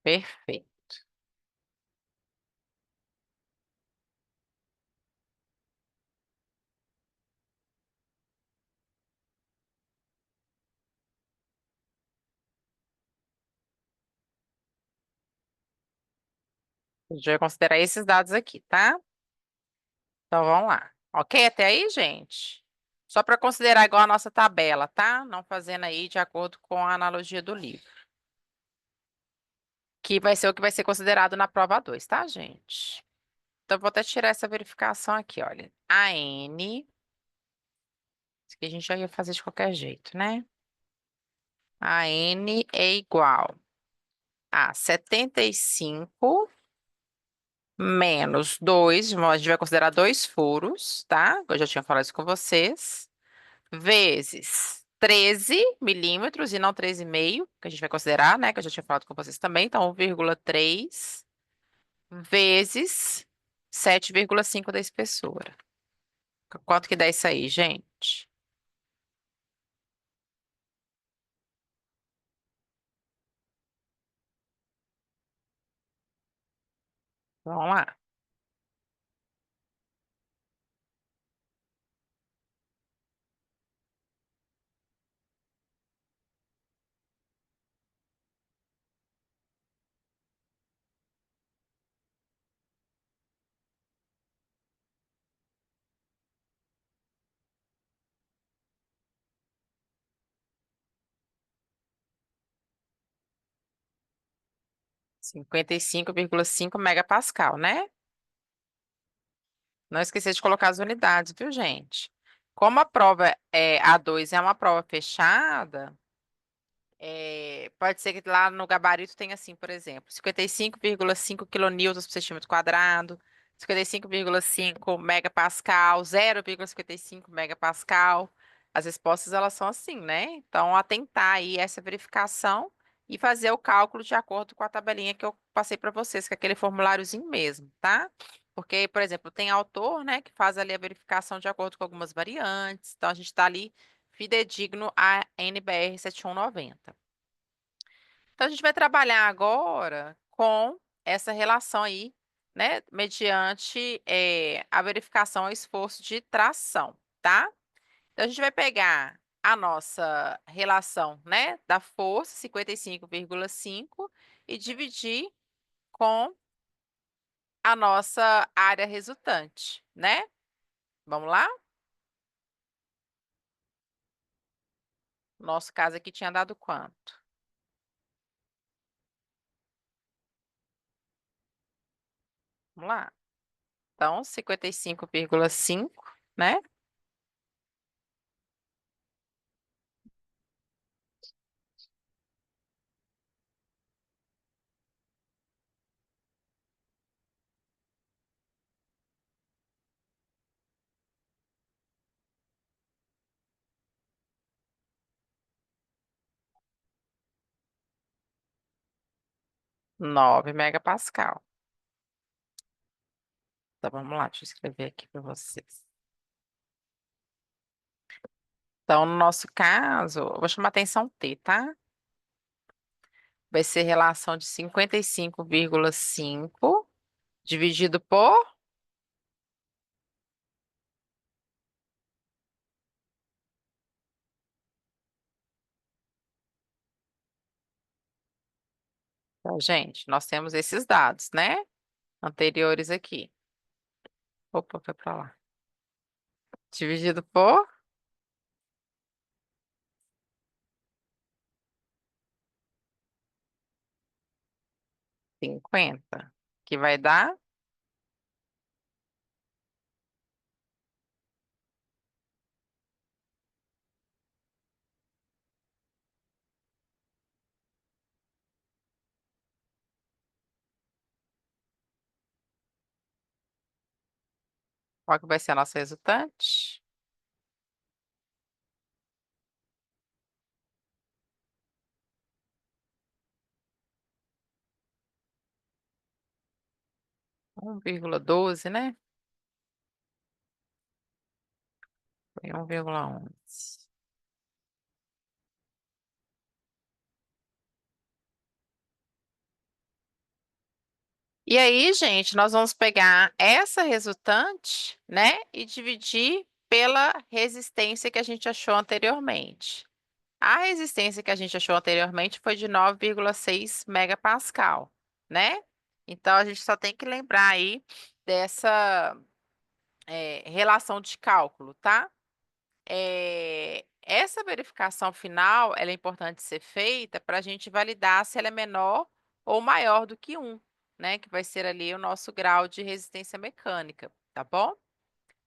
Speaker 1: Perfeito. A gente vai considerar esses dados aqui, tá? Então vamos lá. Ok até aí, gente? Só para considerar igual a nossa tabela, tá? Não fazendo aí de acordo com a analogia do livro. Que vai ser o que vai ser considerado na prova 2, tá, gente? Então, eu vou até tirar essa verificação aqui, olha. A N, isso aqui a gente já ia fazer de qualquer jeito, né? A N é igual a 75 menos 2, a gente vai considerar dois furos, tá? Eu já tinha falado isso com vocês. Vezes 13 milímetros e não 13,5, que a gente vai considerar, né? Que eu já tinha falado com vocês também. Então, 1,3 vezes 7,5 da espessura. Quanto que dá isso aí, gente? Vamos lá. 55,5 megapascal, né? Não esqueça de colocar as unidades, viu, gente? Como a prova A2 é uma prova fechada, pode ser que lá no gabarito tenha assim, por exemplo, 55,5 quilonewtons por centímetro quadrado, 55,5 megapascal, 0,55 megapascal. As respostas, elas são assim, né? Então, atentar aí essa verificação e fazer o cálculo de acordo com a tabelinha que eu passei para vocês, que é aquele formuláriozinho mesmo, tá? Porque, por exemplo, tem autor, né, que faz ali a verificação de acordo com algumas variantes. Então, a gente está ali fidedigno a NBR 7190. Então, a gente vai trabalhar agora com essa relação aí, né, mediante a verificação ao esforço de tração, tá? Então, a gente vai pegar a nossa relação, né, da força, 55,5, e dividir com a nossa área resultante, né? Vamos lá? Nosso caso aqui tinha dado quanto? Vamos lá. Então, 55,5, né? 9 megapascal. Então, vamos lá, deixa eu escrever aqui para vocês. Então, no nosso caso, eu vou chamar atenção T, tá? Vai ser relação de 55,5 dividido por... Então, gente, nós temos esses dados, né? Anteriores aqui. Opa, foi para lá. Dividido por 50, que vai dar... Qual que vai ser a nossa resultante? 1,12, né? Foi 1,11. E aí, gente, nós vamos pegar essa resultante, né, e dividir pela resistência que a gente achou anteriormente. A resistência que a gente achou anteriormente foi de 9,6 megapascal, né? Então, a gente só tem que lembrar aí dessa relação de cálculo, tá? Essa verificação final, ela é importante ser feita para a gente validar se ela é menor ou maior do que 1, né? Que vai ser ali o nosso grau de resistência mecânica, tá bom?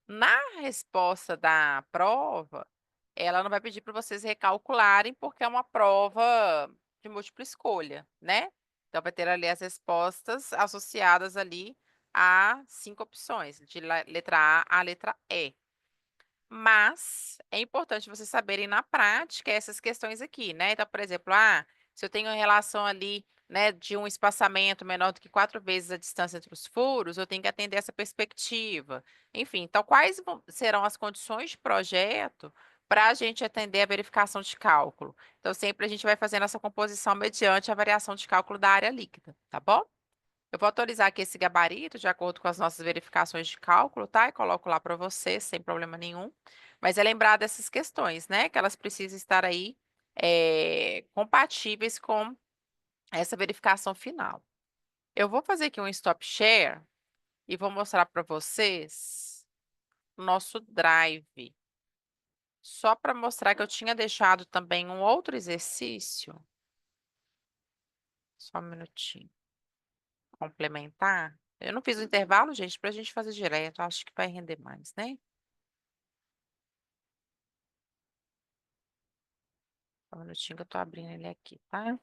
Speaker 1: Na resposta da prova, ela não vai pedir para vocês recalcularem, porque é uma prova de múltipla escolha, né? Então, vai ter ali as respostas associadas ali a 5 opções, de letra A à letra E. Mas é importante vocês saberem na prática essas questões aqui, né? Então, por exemplo, se eu tenho uma relação ali, né, de um espaçamento menor do que 4 vezes a distância entre os furos, eu tenho que atender essa perspectiva. Enfim, então quais serão as condições de projeto para a gente atender a verificação de cálculo? Então, sempre a gente vai fazendo essa composição mediante a variação de cálculo da área líquida, tá bom? Eu vou atualizar aqui esse gabarito de acordo com as nossas verificações de cálculo, tá? E coloco lá para você, sem problema nenhum. Mas é lembrar dessas questões, né? Que elas precisam estar aí compatíveis com essa verificação final. Eu vou fazer aqui um stop share e vou mostrar para vocês o nosso drive. Só para mostrar que eu tinha deixado também um outro exercício. Só um minutinho. Complementar. Eu não fiz o intervalo, gente, para a gente fazer direto. Acho que vai render mais, né? Só um minutinho que eu tô abrindo ele aqui, tá?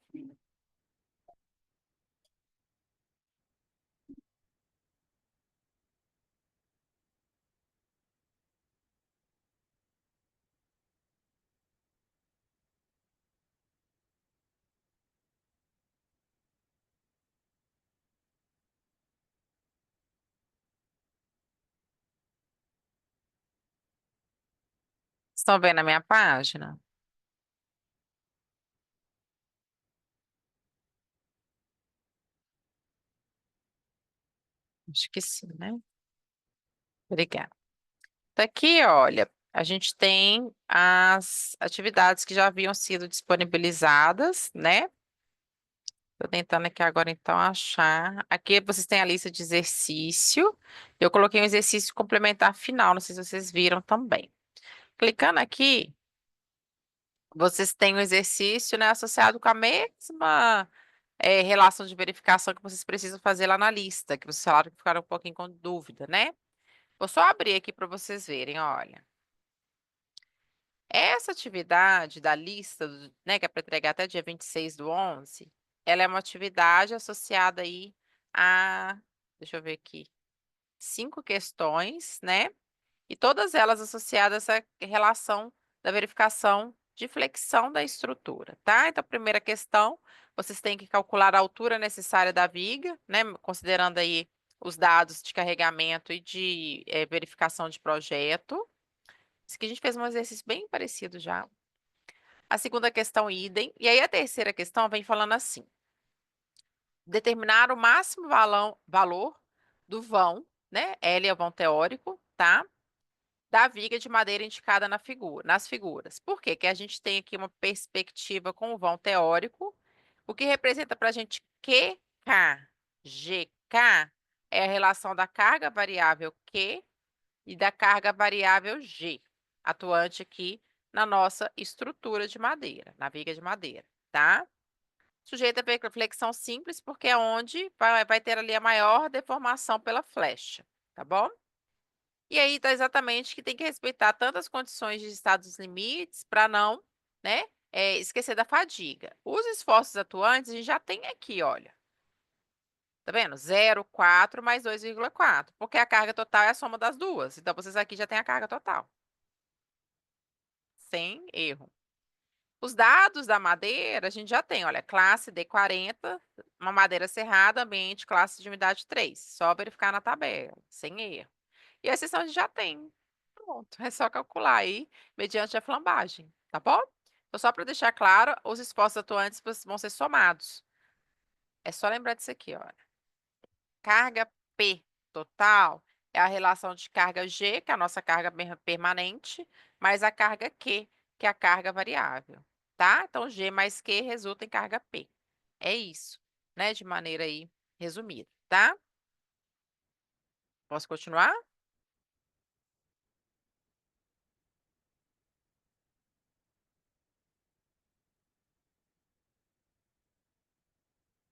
Speaker 1: Estão vendo a minha página? Acho que sim, né? Obrigada. Tá aqui, olha, a gente tem as atividades que já haviam sido disponibilizadas, né? Tô tentando aqui agora, então, achar. Aqui vocês têm a lista de exercício. Eu coloquei um exercício complementar final, não sei se vocês viram também. Clicando aqui, vocês têm o exercício, né, associado com a mesma relação de verificação que vocês precisam fazer lá na lista, que vocês falaram que ficaram um pouquinho com dúvida, né? Vou só abrir aqui para vocês verem, olha. Essa atividade da lista, né, que é para entregar até dia 26/11, ela é uma atividade associada aí a, deixa eu ver aqui, 5 questões, né? E todas elas associadas à relação da verificação de flexão da estrutura, tá? Então, a primeira questão, vocês têm que calcular a altura necessária da viga, né? Considerando aí os dados de carregamento e de verificação de projeto. Isso aqui a gente fez um exercício bem parecido já. A segunda questão, idem. E aí, a terceira questão vem falando assim: determinar o máximo valor do vão, né? L é o vão teórico, tá? Da viga de madeira indicada nas figuras. Por quê? Que a gente tem aqui uma perspectiva com o vão teórico, o que representa para a gente QK. GK é a relação da carga variável Q e da carga variável G, atuante aqui na nossa estrutura de madeira, na viga de madeira, tá? Sujeita a flexão simples, porque é onde vai ter ali a maior deformação pela flecha, tá bom? E aí tá exatamente que tem que respeitar tantas condições de estados limites para não, né, esquecer da fadiga. Os esforços atuantes a gente já tem aqui, olha. Tá vendo? 0,4 mais 2,4, porque a carga total é a soma das duas. Então, vocês aqui já têm a carga total. Sem erro. Os dados da madeira, a gente já tem, olha, classe D40, uma madeira serrada, ambiente, classe de umidade 3. Só verificar na tabela, sem erro. E a exceção a gente já tem. Pronto, é só calcular aí, mediante a flambagem, tá bom? Então, só para deixar claro, os esforços atuantes vão ser somados. É só lembrar disso aqui, olha. Carga P total é a relação de carga G, que é a nossa carga permanente, mais a carga Q, que é a carga variável, tá? Então, G mais Q resulta em carga P. É isso, né? De maneira aí resumida, tá? Posso continuar?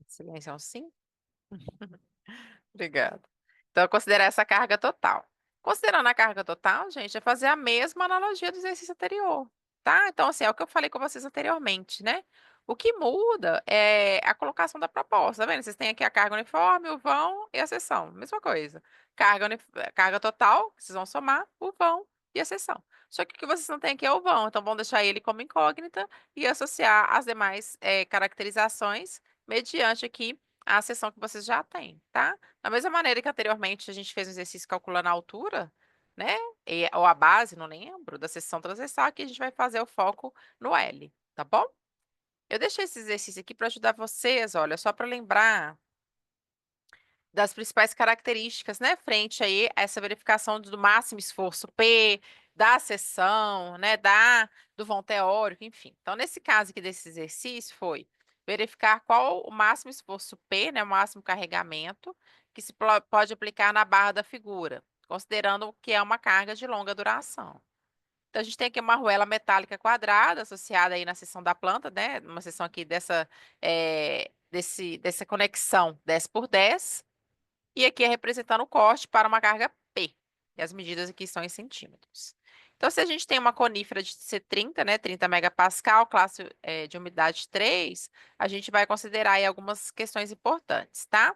Speaker 1: Silêncio é um sim? Obrigada. Então, considerar essa carga total. Considerando a carga total, gente, é fazer a mesma analogia do exercício anterior, tá? Então, assim, é o que eu falei com vocês anteriormente, né? O que muda é a colocação da proposta, tá vendo? Vocês têm aqui a carga uniforme, o vão e a seção. Mesma coisa. Carga total, que vocês vão somar, o vão e a seção. Só que o que vocês não têm aqui é o vão, então vão deixar ele como incógnita e associar as demais caracterizações mediante aqui a seção que vocês já têm, tá? Da mesma maneira que anteriormente a gente fez um exercício calculando a altura, né? Ou a base, não lembro, da seção transversal, aqui a gente vai fazer o foco no L, tá bom? Eu deixei esse exercício aqui para ajudar vocês, olha, só para lembrar das principais características, né, frente aí a essa verificação do máximo esforço P, da seção, né, do vão teórico, enfim. Então, nesse caso aqui desse exercício foi verificar qual o máximo esforço P, né, o máximo carregamento, que se pode aplicar na barra da figura, considerando que é uma carga de longa duração. Então, a gente tem aqui uma arruela metálica quadrada associada aí na seção da planta, né, uma seção aqui dessa conexão 10 por 10, e aqui é representando o corte para uma carga P. E as medidas aqui são em centímetros. Então, se a gente tem uma conífera de C30, né, 30 megapascal, classe de umidade 3, a gente vai considerar aí algumas questões importantes, tá?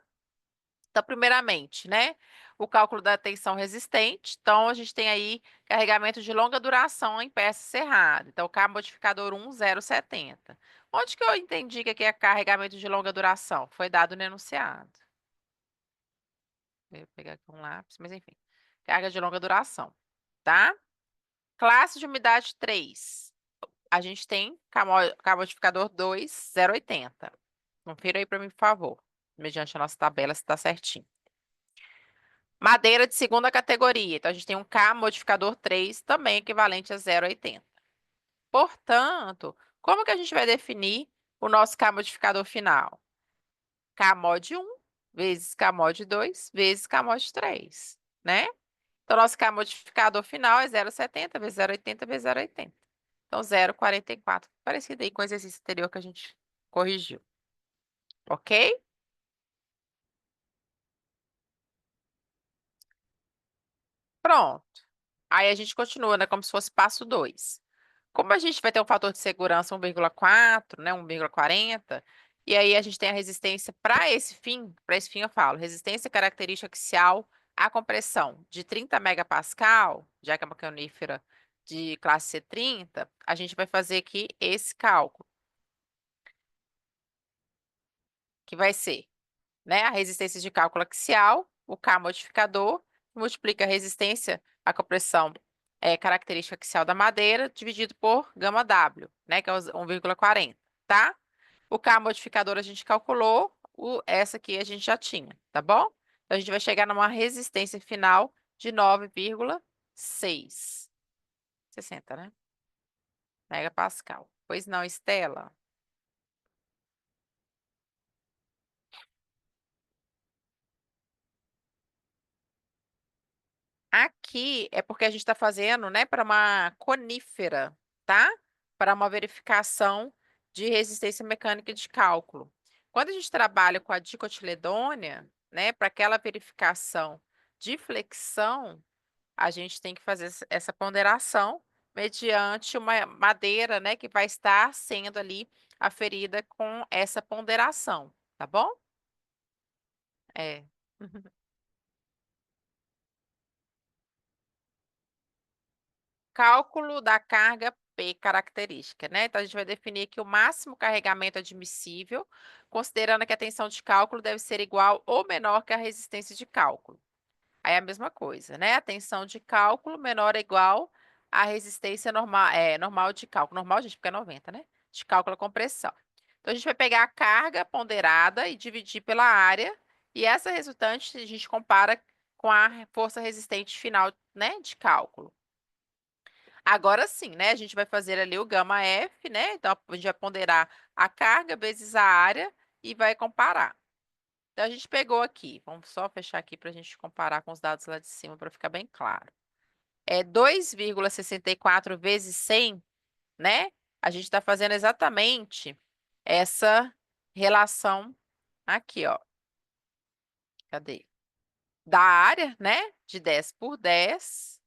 Speaker 1: Então, primeiramente, né, o cálculo da tensão resistente. Então, a gente tem aí carregamento de longa duração em peça cerrada. Então, K modificador 1, 0,70. Onde que eu entendi que aqui é carregamento de longa duração? Foi dado no enunciado. Eu vou pegar aqui um lápis, mas enfim. Carga de longa duração, tá? Classe de umidade 3. A gente tem K modificador 2, 0,80. Confira aí para mim, por favor. Mediante a nossa tabela, se está certinho. Madeira de segunda categoria. Então, a gente tem um K modificador 3, também equivalente a 0,80. Portanto, como que a gente vai definir o nosso K modificador final? Kmod 1 vezes Kmod 2 vezes Kmod 3, né? Então, nosso K modificador final é 0,70 vezes 0,80 vezes 0,80. Então, 0,44. Parecido aí com o exercício anterior que a gente corrigiu. Ok? Pronto. Aí a gente continua, né? Como se fosse passo 2. Como a gente vai ter um fator de segurança 1,4, né? 1,40, e aí a gente tem a resistência para esse fim eu falo, resistência característica axial à compressão de 30 megapascal, já que é uma canífera de classe C30, a gente vai fazer aqui esse cálculo, que vai ser, né, a resistência de cálculo axial, o K modificador, multiplica a resistência à compressão característica axial da madeira, dividido por gama W, né, que é 1,40, tá? O K modificador a gente calculou, essa aqui a gente já tinha, tá bom? Então, a gente vai chegar numa resistência final de 9,660, né? Megapascal. Pois não, Estela? Aqui é porque a gente está fazendo, né, para uma conífera, tá? Para uma verificação de resistência mecânica de cálculo. Quando a gente trabalha com a dicotiledônia, né, para aquela verificação de flexão, a gente tem que fazer essa ponderação mediante uma madeira, né, que vai estar sendo ali aferida com essa ponderação, tá bom? É. Cálculo da carga P característica, né? Então, a gente vai definir aqui o máximo carregamento admissível, considerando que a tensão de cálculo deve ser igual ou menor que a resistência de cálculo. Aí é a mesma coisa, né? A tensão de cálculo menor ou igual à resistência normal, normal de cálculo. Normal, gente, porque é 90, né? De cálculo à compressão. Então, a gente vai pegar a carga ponderada e dividir pela área, e essa resultante a gente compara com a força resistente final, né, de cálculo. Agora sim, né? A gente vai fazer ali o gama F, né? Então, a gente vai ponderar a carga vezes a área e vai comparar. Então, a gente pegou aqui, vamos só fechar aqui para a gente comparar com os dados lá de cima para ficar bem claro. É 2,64 vezes 100, né? A gente está fazendo exatamente essa relação aqui, ó. Cadê? Da área, né? De 10 por 10.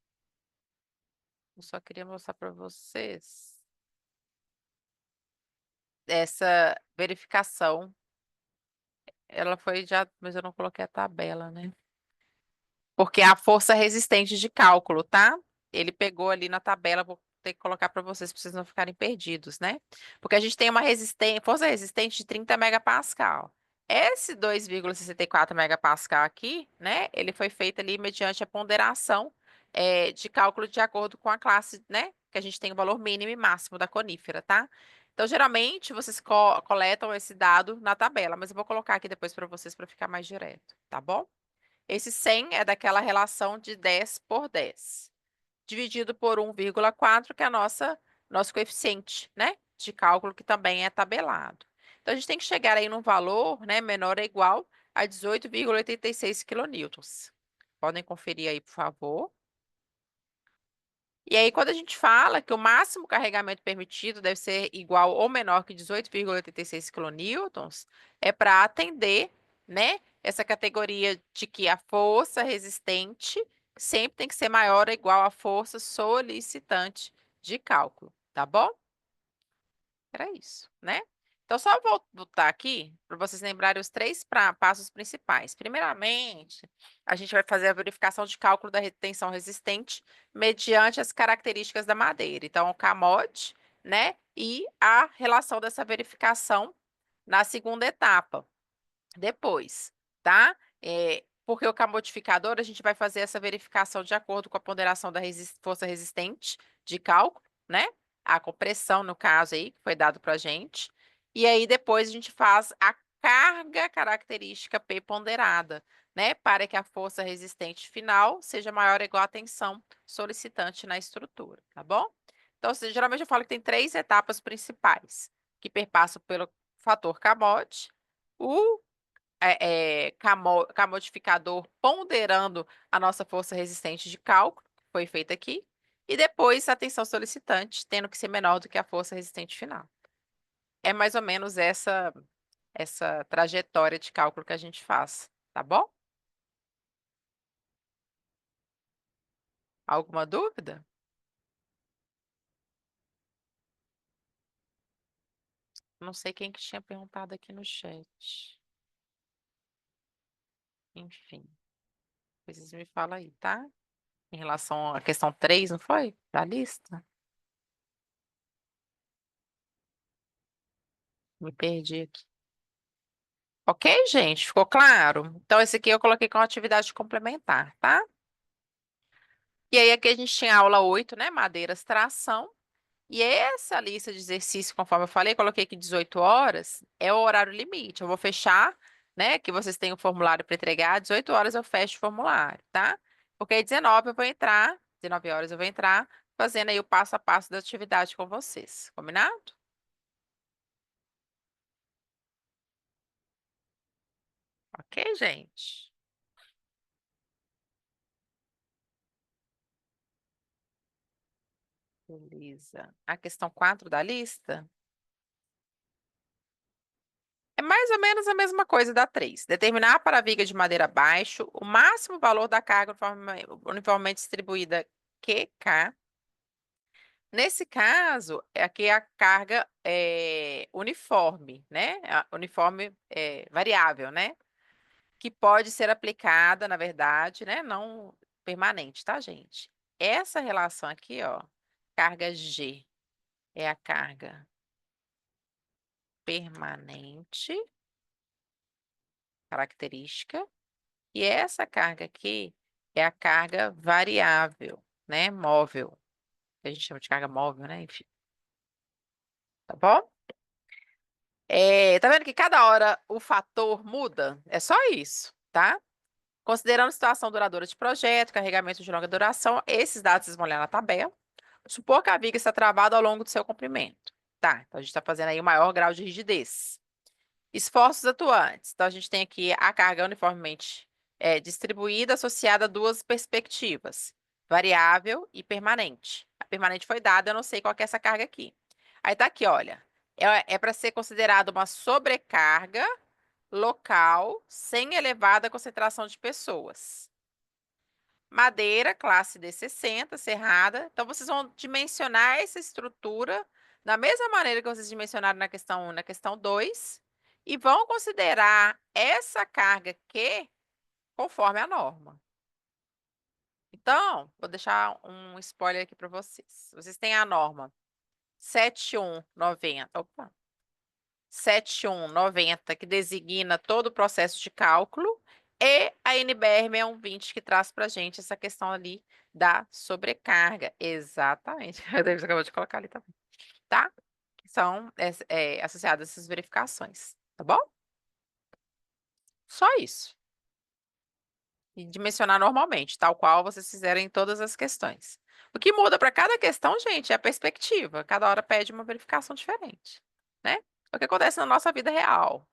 Speaker 1: Eu só queria mostrar para vocês essa verificação. Ela foi já, mas eu não coloquei a tabela, né? Porque é a força resistente de cálculo, tá? Ele pegou ali na tabela, vou ter que colocar para vocês não ficarem perdidos, né? Porque a gente tem uma força resistente de 30 megapascal. Esse 2,64 megapascal aqui, né? Ele foi feito ali mediante a ponderação de cálculo de acordo com a classe, né? Que a gente tem o valor mínimo e máximo da conífera, tá? Então, geralmente, vocês coletam esse dado na tabela, mas eu vou colocar aqui depois para vocês para ficar mais direto, tá bom? Esse 100 é daquela relação de 10 por 10, dividido por 1,4, que é nosso coeficiente, né, de cálculo, que também é tabelado. Então, a gente tem que chegar aí num valor, né, menor ou igual a 18,86 quilonewtons. Podem conferir aí, por favor. E aí, quando a gente fala que o máximo carregamento permitido deve ser igual ou menor que 18,86 quilonewtons, é para atender, né, essa categoria de que a força resistente sempre tem que ser maior ou igual à força solicitante de cálculo, tá bom? Era isso, né? Então, só vou voltar aqui para vocês lembrarem os três passos principais. Primeiramente, a gente vai fazer a verificação de cálculo da retenção resistente mediante as características da madeira. Então, o CAMOD, né? E a relação dessa verificação na segunda etapa, depois, tá? Porque o camodificador, a gente vai fazer essa verificação de acordo com a ponderação da força resistente de cálculo, né? A compressão, no caso aí, que foi dado para a gente. E aí, depois, a gente faz a carga característica P ponderada, né? Para que a força resistente final seja maior ou igual à tensão solicitante na estrutura, tá bom? Então, geralmente eu falo que tem três etapas principais, que perpassam pelo fator CAMOD, o K-modificador ponderando a nossa força resistente de cálculo, que foi feita aqui, e depois a tensão solicitante, tendo que ser menor do que a força resistente final. É mais ou menos essa trajetória de cálculo que a gente faz, tá bom? Alguma dúvida? Não sei quem que tinha perguntado aqui no chat. Enfim, vocês me falam aí, tá? Em relação à questão 3, não foi? Da lista? Me perdi aqui. Ok, gente? Ficou claro? Então, esse aqui eu coloquei como atividade complementar, tá? E aí, aqui a gente tinha aula 8, né? Madeiras, tração. E essa lista de exercícios, conforme eu falei, coloquei aqui 18 horas, é o horário limite. Eu vou fechar, né? Que vocês têm o formulário para entregar, 18 horas eu fecho o formulário, tá? Porque aí 19 eu vou entrar, 19 horas eu vou entrar, fazendo aí o passo a passo da atividade com vocês. Combinado? Ok, gente? Beleza. A questão 4 da lista é mais ou menos a mesma coisa da 3. Determinar para a viga de madeira abaixo o máximo valor da carga uniformemente distribuída QK. Nesse caso, aqui é a carga uniforme, né? Uniforme variável, né? Que pode ser aplicada, na verdade, né? Não permanente, tá, gente? Essa relação aqui, ó, carga G é a carga permanente, característica, e essa carga aqui é a carga variável, né? Móvel, que a gente chama de carga móvel, né? Enfim, tá bom? Tá vendo que cada hora o fator muda? É só isso, tá? Considerando situação duradoura de projeto, carregamento de longa duração, esses dados vocês vão olhar na tabela. Supor que a viga está travada ao longo do seu comprimento. Tá, então a gente está fazendo aí o maior grau de rigidez. Esforços atuantes. Então, a gente tem aqui a carga uniformemente distribuída, associada a duas perspectivas, variável e permanente. A permanente foi dada, eu não sei qual que é essa carga aqui. Aí tá aqui, olha, é para ser considerada uma sobrecarga local sem elevada concentração de pessoas. Madeira, classe D60, serrada. Então, vocês vão dimensionar essa estrutura da mesma maneira que vocês dimensionaram na questão 1 na questão 2 e vão considerar essa carga Q conforme a norma. Então, vou deixar um spoiler aqui para vocês. Vocês têm a norma 7190. Opa! 7190, que designa todo o processo de cálculo, e a NBR 6120, que traz para a gente essa questão ali da sobrecarga. Exatamente. A Davis acabou de colocar ali também, tá? Que são associadas a essas verificações, tá bom? Só isso. E dimensionar normalmente, tal qual vocês fizeram em todas as questões. O que muda para cada questão, gente, é a perspectiva. Cada hora pede uma verificação diferente, né? É o que acontece na nossa vida real.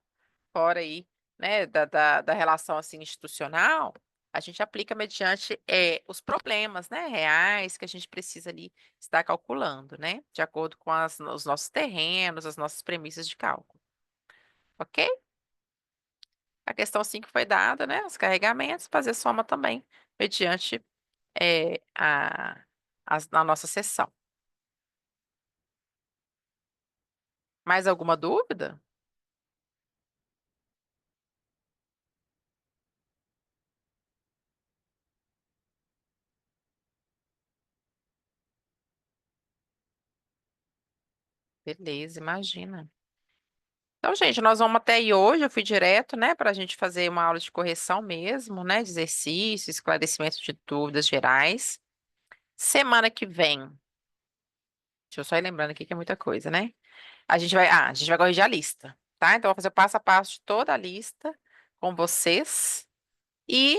Speaker 1: Fora aí, né, da relação assim institucional, a gente aplica mediante os problemas, né, reais que a gente precisa ali estar calculando, né, de acordo com os nossos terrenos, as nossas premissas de cálculo, ok? A questão 5 foi dada, né, os carregamentos, fazer soma também, mediante a nossa sessão. Mais alguma dúvida? Beleza, imagina. Então, gente, nós vamos até aí hoje. Eu fui direto, né, para a gente fazer uma aula de correção mesmo, né, de exercício, esclarecimento de dúvidas gerais. Semana que vem, deixa eu só ir lembrando aqui que é muita coisa, né? A gente vai corrigir a lista, tá? Então, eu vou fazer o passo a passo de toda a lista com vocês. E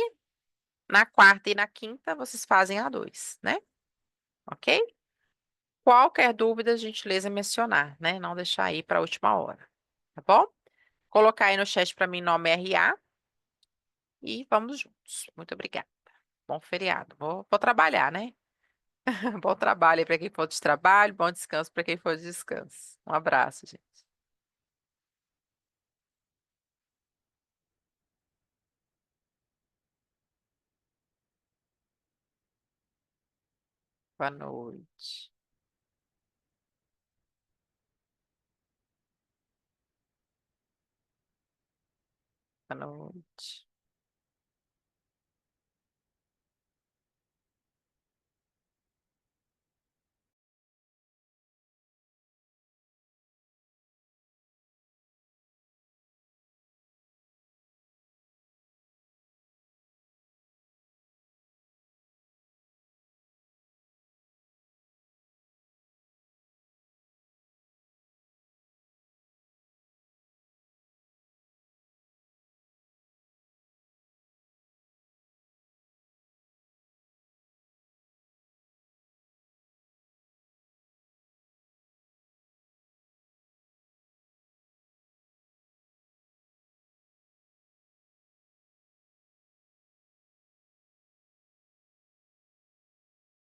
Speaker 1: na quarta e na quinta, vocês fazem a 2, né? Ok? Qualquer dúvida, gentileza mencionar, né? Não deixar aí para a última hora, tá bom? colocar aí no chat para mim nome RA e vamos juntos. Muito obrigada. Bom feriado. Vou trabalhar, né? Bom trabalho aí para quem for de trabalho, bom descanso para quem for de descanso. Um abraço, gente. Boa noite. Boa noite.